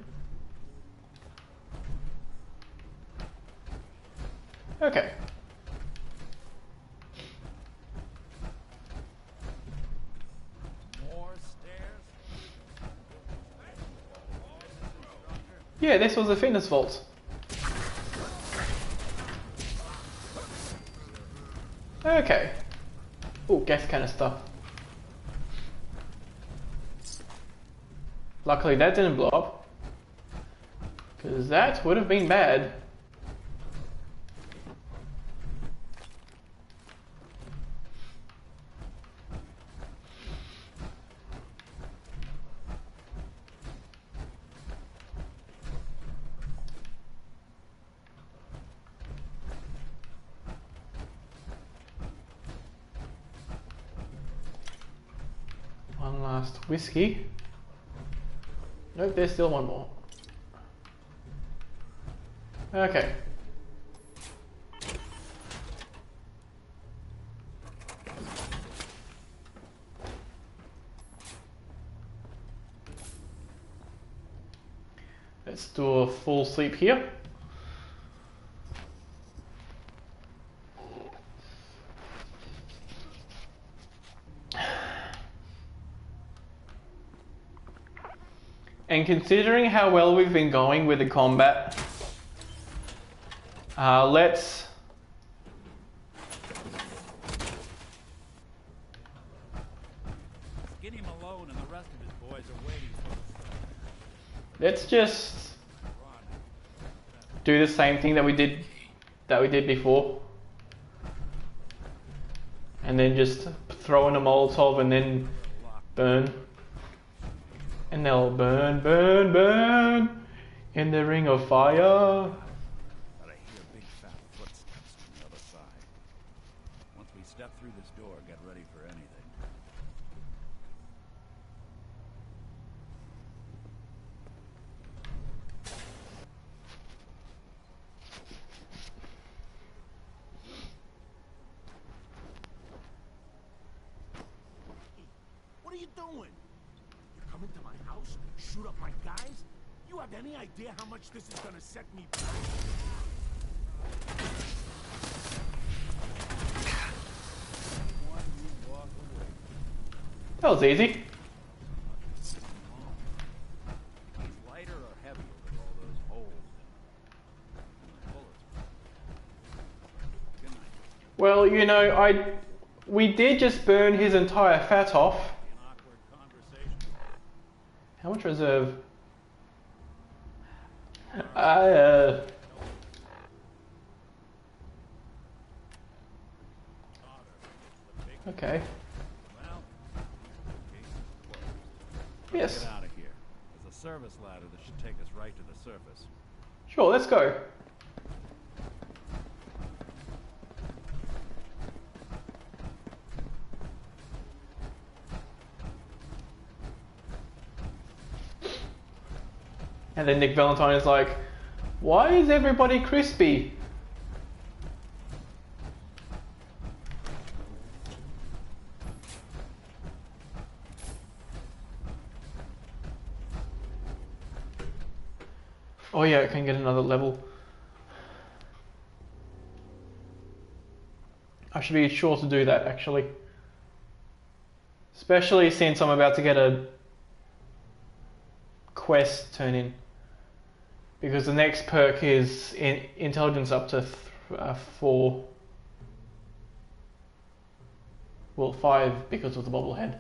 Okay. Yeah, this was a fitness vault. Okay. Oh, gas canister. Luckily that didn't blow up, because that would have been bad. One last whiskey. Nope, there's still one more. Okay. Let's do a full sleep here. And considering how well we've been going with the combat, let's Skinny Malone and the rest of his boys are waiting for us. let's just do the same thing that we did before, and then just throw in a Molotov and then burn. And they'll burn, burn, burn in the ring of fire. But I hear big fat footsteps from the other side. Once we step through this door, get ready for anything. What are you doing? You come into my house, shoot up my guys? You have any idea how much this is gonna set me back? That was easy. He's lighter or heavier with all those holes in the bullets. Good night. Well, you know, we did just burn his entire fat off. An awkward conversation. How much reserve? Okay. Well, case is closed. Yes. Get out of here. There's a service ladder that should take us right to the surface. Sure, let's go. And then Nick Valentine is like, why is everybody crispy? Oh yeah, I can get another level. I should be sure to do that actually. Especially since I'm about to get a quest turn in. Because the next perk is intelligence up to 4. Well, 5 because of the bobblehead.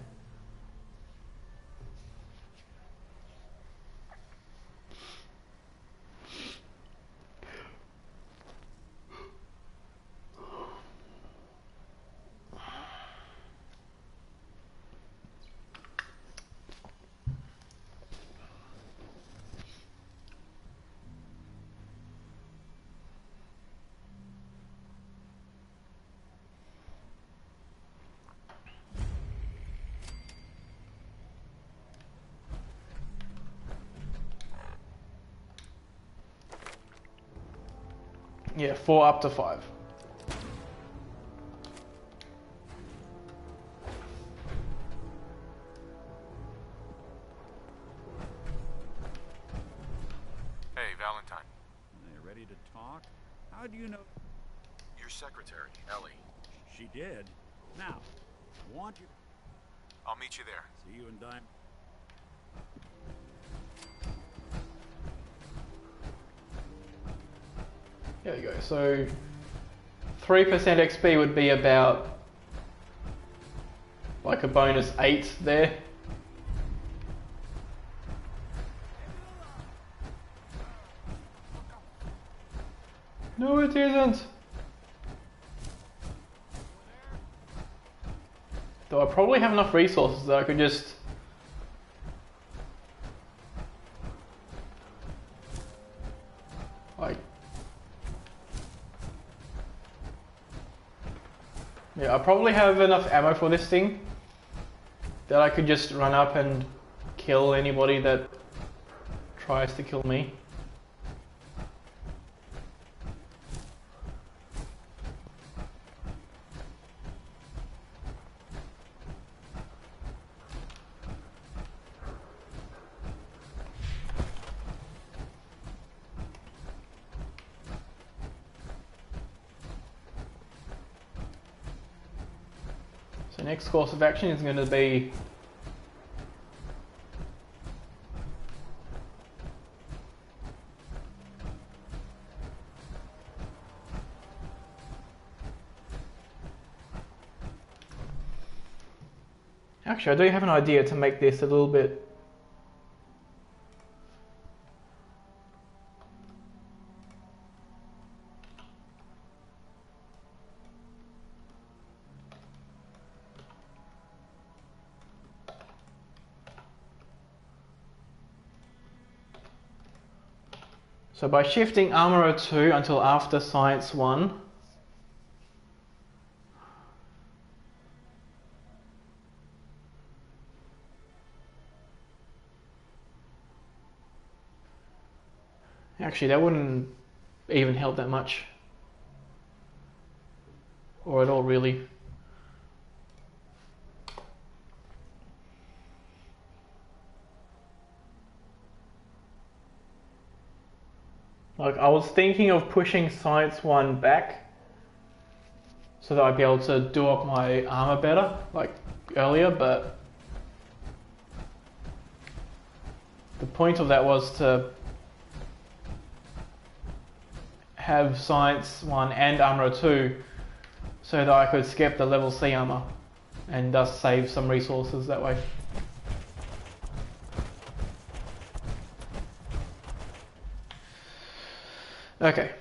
Yeah, 4 up to 5. Hey, Valentine. Are you ready to talk? How do you know? Your secretary, Ellie. She did. Now, I want you. I'll meet you there. See you in Dime. There we go. So 3% XP would be about like a bonus 8 there. No, it isn't. Though I probably have enough resources that I could just... like... yeah, I probably have enough ammo for this thing that I could just run up and kill anybody that tries to kill me. So next course of action is going to be actually, I do have an idea to make this a little bit so by shifting Armorer 2 until after Science 1, actually that wouldn't even help that much, or at all really. Like, I was thinking of pushing Science 1 back so that I'd be able to do up my armor better, like earlier, but the point of that was to have Science 1 and Armor 2 so that I could skip the level C armor and thus save some resources that way. Okay.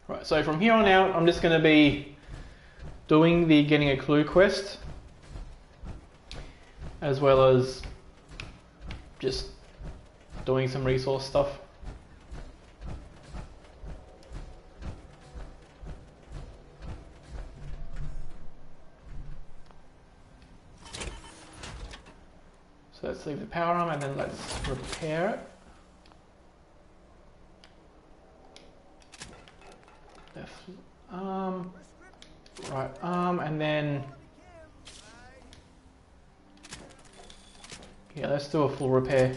Right, so from here on out, I'm just going to be doing the getting a clue quest, as well as just doing some resource stuff. So let's leave the power arm and then let's repair it. Left arm, right arm, and then Yeah, let's do a full repair.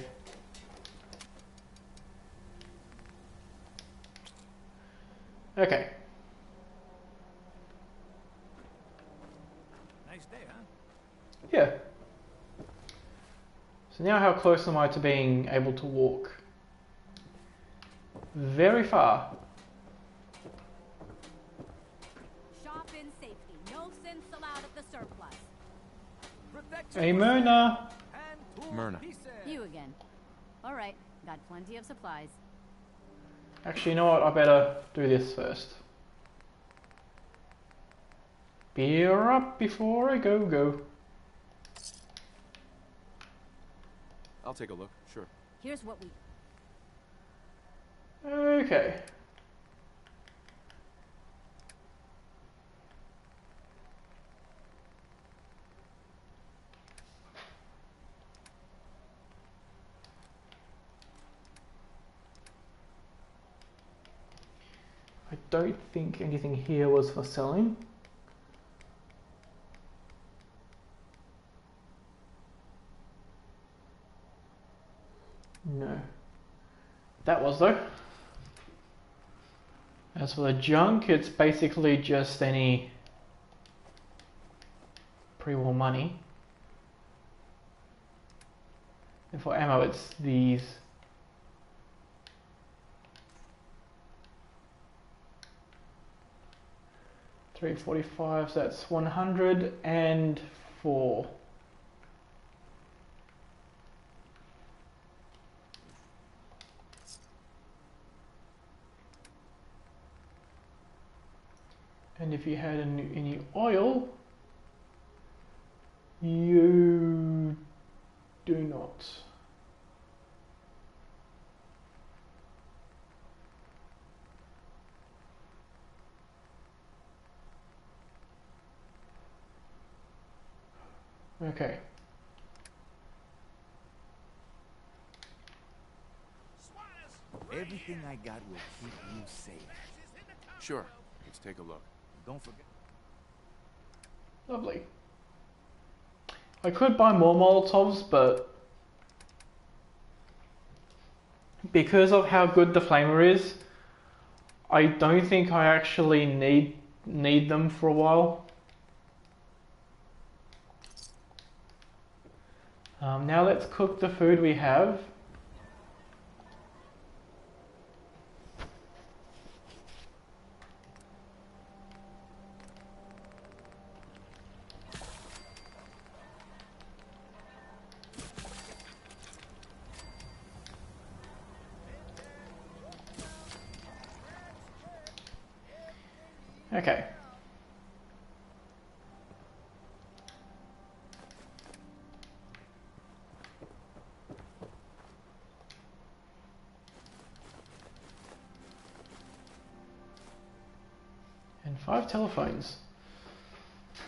Okay. Nice day, huh? Yeah. So now how close am I to being able to walk? Very far. Shop in safety. No sense allowed at the surplus. Hey, Myrna. Myrna. You again. All right. Got plenty of supplies. Actually, you know what? I better do this first. Beer up before I go. I'll take a look, sure. Here's what we... Okay. I don't think anything here was for selling. No. That was though. As for the junk, it's basically just any pre-war money. And for ammo, it's these. $345, so that's 104. And if you had any oil, you do not. Okay. Everything I got will keep you safe. Sure. Let's take a look. Don't forget. Lovely. I could buy more Molotovs, but because of how good the flamer is, I don't think I actually need them for a while. Now let's cook the food we have. Okay. And 5 telephones.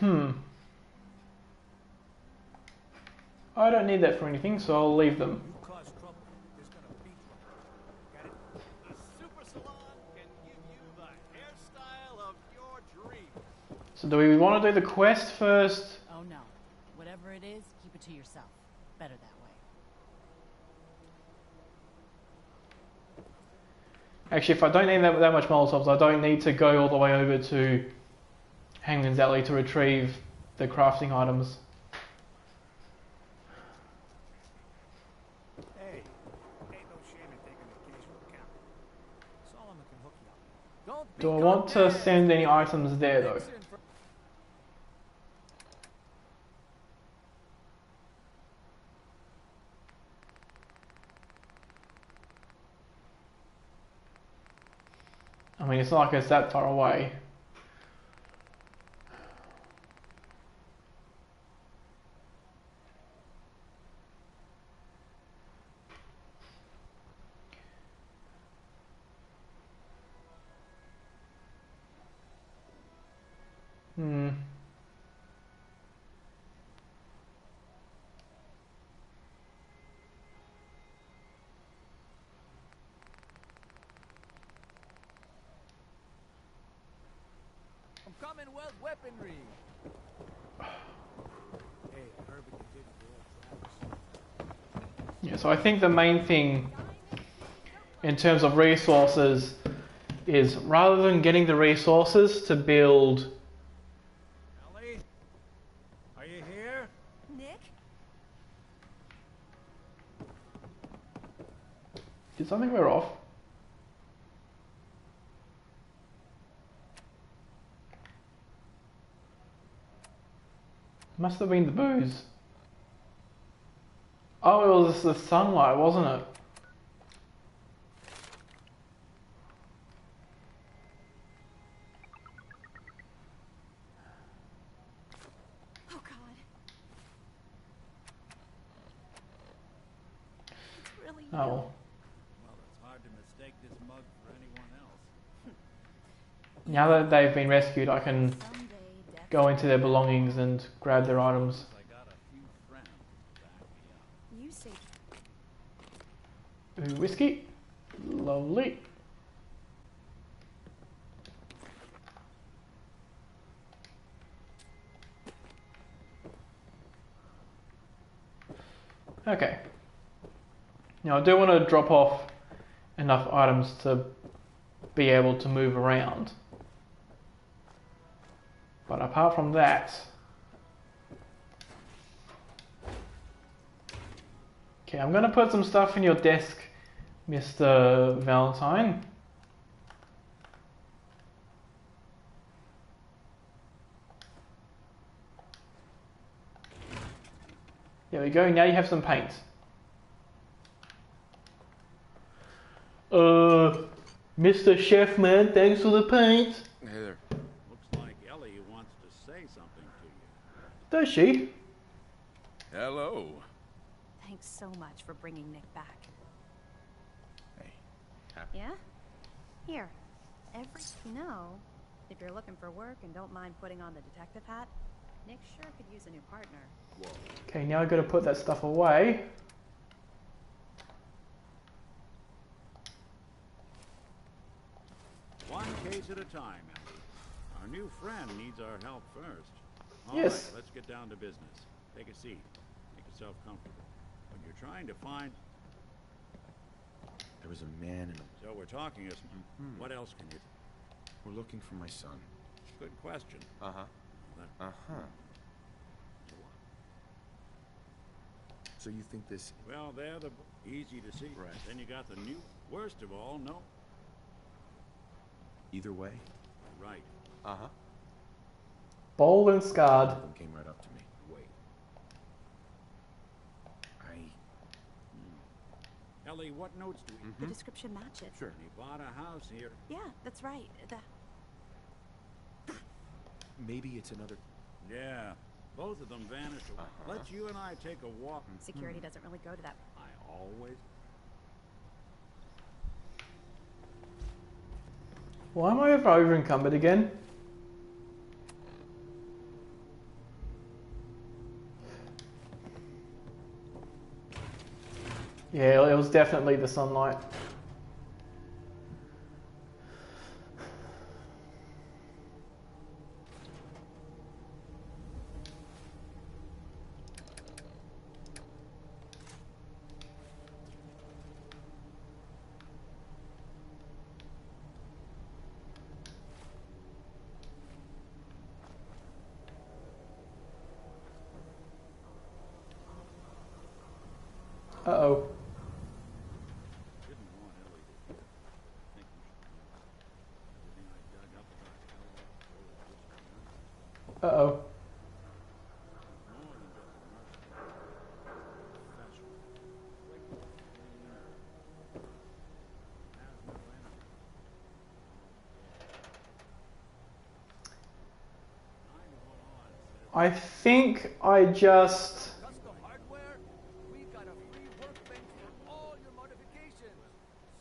I don't need that for anything, so I'll leave them. You cause trouble, there's gonna be trouble. Got it? A super salon can give you the hairstyle of your dreams. So do we want to do the quest first? Oh no. Whatever it is, keep it to yourself. Better that way. Actually, if I don't need that much Molotovs, I don't need to go all the way over to Hangman's Alley to retrieve the crafting items. Hey, ain't no shame in taking occasional camp. Solomon can hook you up. Don't Do I become want to mad. send any items there though? Mix in for- I mean, it's not like it's that far away. From Commonwealth weaponry. Hey, I heard what you did for old Travis. Yeah, so I think the main thing in terms of resources is rather than getting the resources to build... Ellie? Are you here? Nick? Did something wear off? Must have been the booze. Oh, it was the sunlight, wasn't it? Oh God. It's really you. Oh. Well, it's hard to mistake this mug for anyone else. Now that they've been rescued, I can go into their belongings and grab their items. I got a few friends to back me up. You say Ooh, whiskey. Lovely. Okay. Now I do want to drop off enough items to be able to move around. But apart from that... Okay, I'm going to put some stuff in your desk, Mr. Valentine. There we go, now you have some paint. Mr. Chef Man, thanks for the paint. Hey there. Looks like Ellie wants to say something to you. Does she? Hello. Thanks so much for bringing Nick back. Hey. Happy? Yeah? Here. You know, if you're looking for work and don't mind putting on the detective hat, Nick sure could use a new partner. Okay, now I've got to put that stuff away. One case at a time, Ellie. Our new friend needs our help first. All Yes. right, let's get down to business. Take a seat. Make yourself comfortable. What you're trying to find... There was a man and So we're talking as... What else can you... we're looking for my son. Good question. Uh-huh. That- Uh-huh. So you think this... Well, they're the... Easy to see. Right. Then you got the new... Worst of all, no... Either way? Right. Uh-huh. Bold and scarred. One came right up to me. Wait. Ellie, what notes do we... The description matches. Sure. He bought a house here. Yeah, that's right. Maybe it's another... Yeah. Both of them vanished. Let's you and I take a walk. Security doesn't really go to that. I always... Why am I over encumbered again? Yeah, it was definitely the sunlight. Uh-oh. Didn't want Ellie to hear. Think we should know. Everything I dug up about Ellie was Uh-oh. more than just a mercenary. Professional. Has no enemy. I think I just... Custom hardware? We've got a free workbench for all your modifications.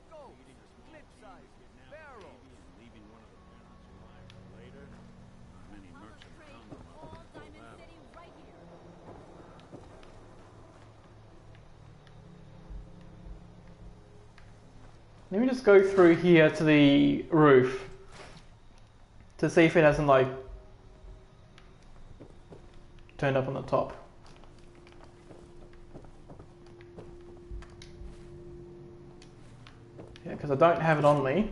Scopes, clip size, barrels. Leaving one of the parents alive for later. Not many merchant come all Diamond City right here. Let me just go through here to the roof to see if it hasn't like turned up on the top. Yeah, because I don't have it on me.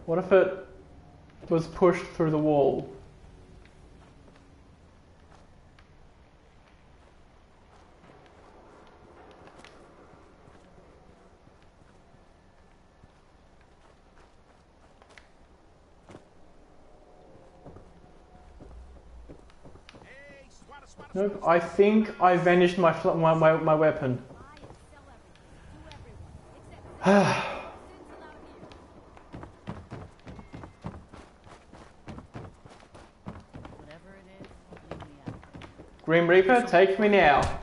What if it was pushed through the wall? Nope, I think I vanished my weapon. Grim Reaper, take me now.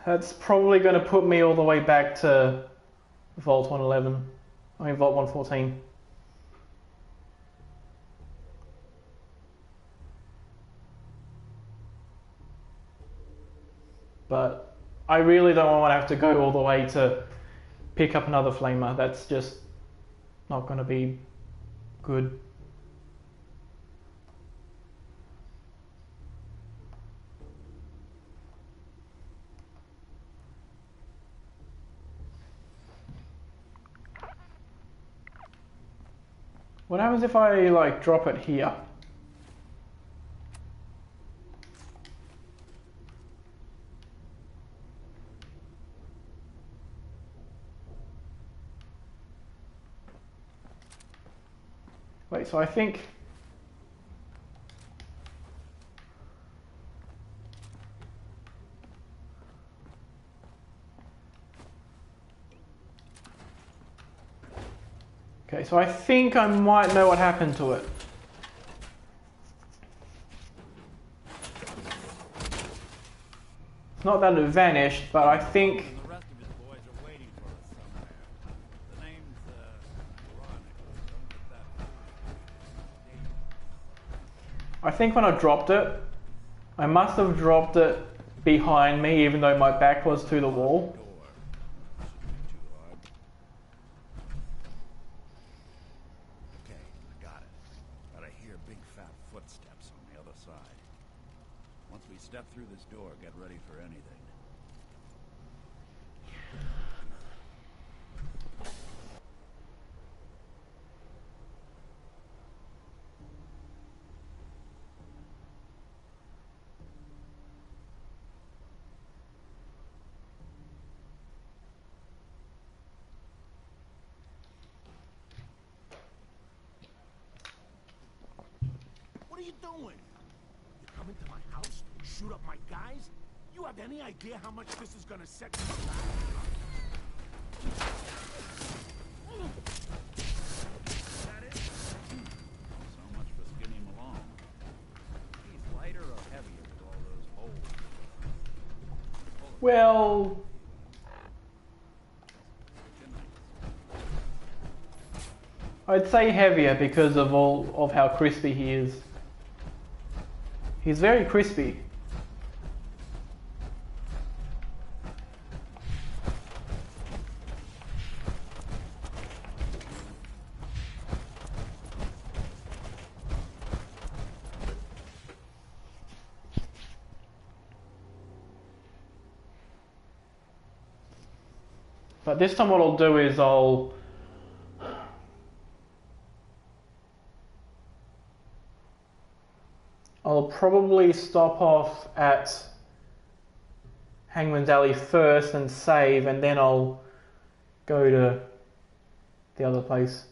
That's probably going to put me all the way back to Vault 111. I mean Vault 114. But I really don't want to have to go all the way to pick up another flamer. That's just not going to be good. What happens if I like drop it here? Wait, so I think okay, so I think I might know what happened to it. It's not that it vanished, but I think The rest of his boys are waiting for us somewhere. The name's, ironic. Don't get that foolish. I think when I dropped it, I must have dropped it behind me, even though my back was to the wall. Okay, I got it. But I hear big fat footsteps on the other side. Once we step through this door, get ready for anything. What are you doing? You come into my house, shoot up my guys? You have any idea how much this is gonna set you back? That it? So much for skinning him along. He's lighter or heavier with all those holes? Well, I'd say heavier because of all of how crispy he is. He's very crispy. But this time what I'll do is I'll probably stop off at Hangman's Alley first and save, and then I'll go to the other place.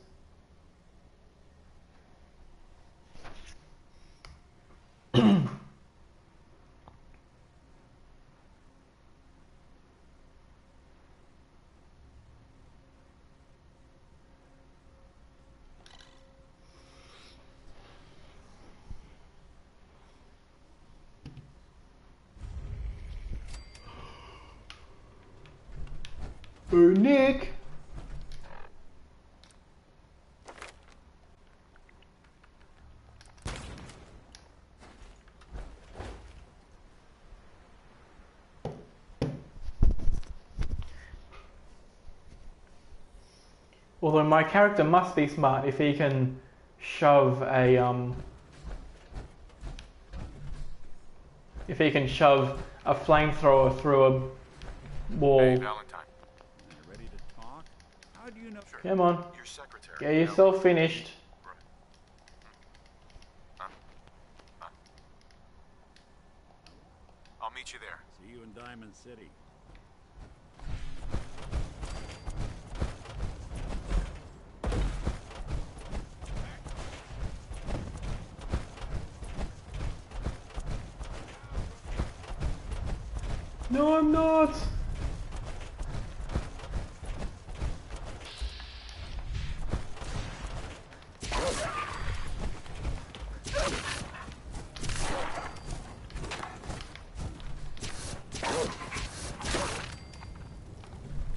Oh, Nick! Although my character must be smart if he can shove a flamethrower through a wall. Hey, Valentine. You ready to talk? How do you know? Sure. Come on, Your secretary. get yourself finished. I'll meet you there. See you in Diamond City. No, I'm not.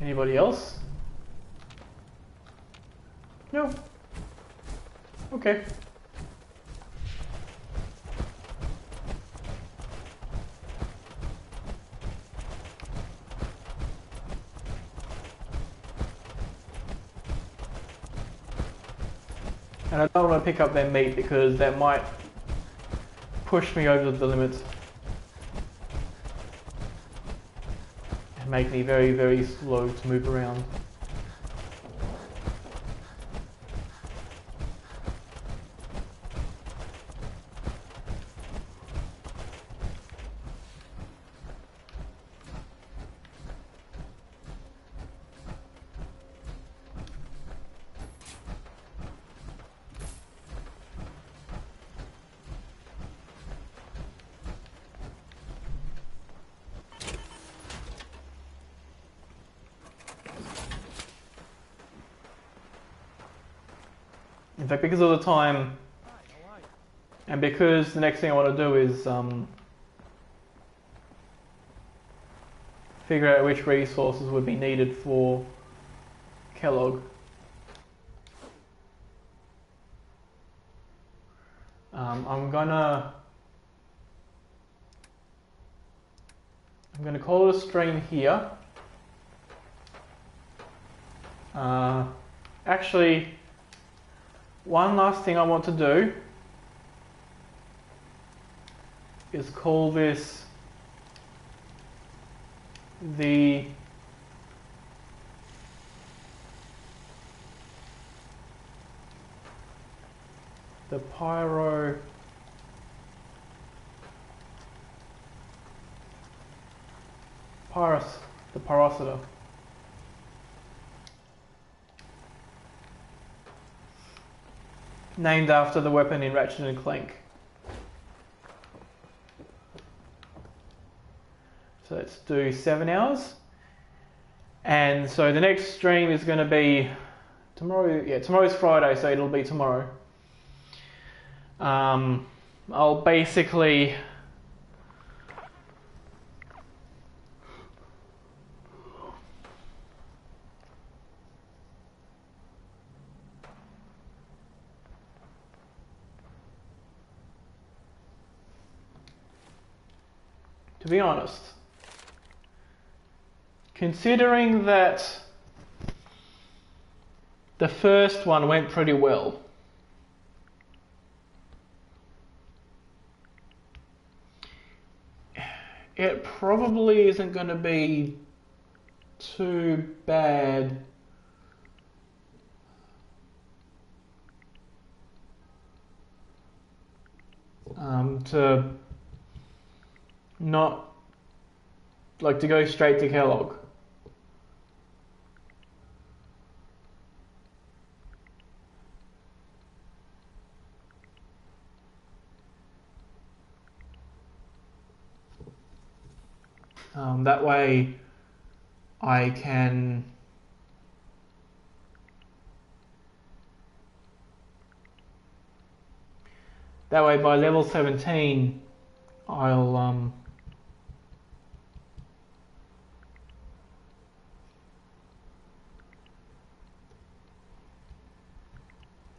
Anybody else? No. Okay. And I don't want to pick up their meat because that might push me over the limit and make me very, very slow to move around. In fact, because of the time, and because the next thing I want to do is figure out which resources would be needed for Kellogg. I'm gonna call it a stream here. Actually, one last thing I want to do is call this the Pyrocitor. Named after the weapon in Ratchet and Clank. So let's do 7 hours. And so the next stream is going to be tomorrow. Yeah, tomorrow's Friday, so it'll be tomorrow. I'll basically to be honest, considering that the first one went pretty well, it probably isn't going to be too bad to not like to go straight to Kellogg. That way I can by level 17 I'll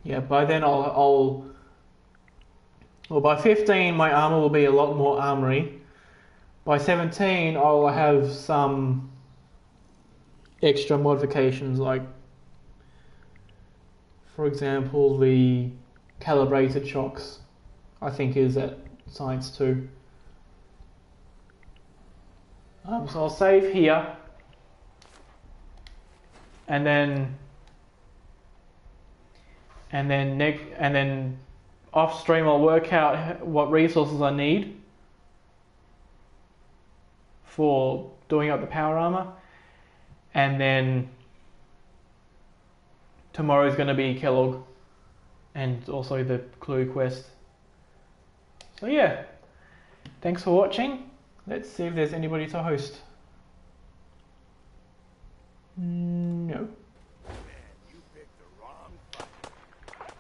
yeah, by then well, by 15 my armor will be a lot more armory. By 17 I'll have some extra modifications like For example, the calibrated shocks, I think, is at Science 2. So I'll save here, and then off stream I'll work out what resources I need for doing up the power armor, and then tomorrow's going to be Kellogg and also the Clue quest. So yeah, thanks for watching. Let's see if there's anybody to host. No. Man, you picked the wrong fight.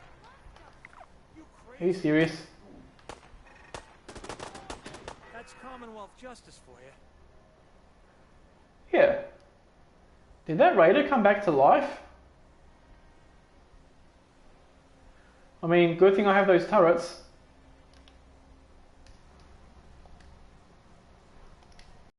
Are you serious? That's Commonwealth justice for you. Yeah. Did that raider come back to life? I mean, good thing I have those turrets.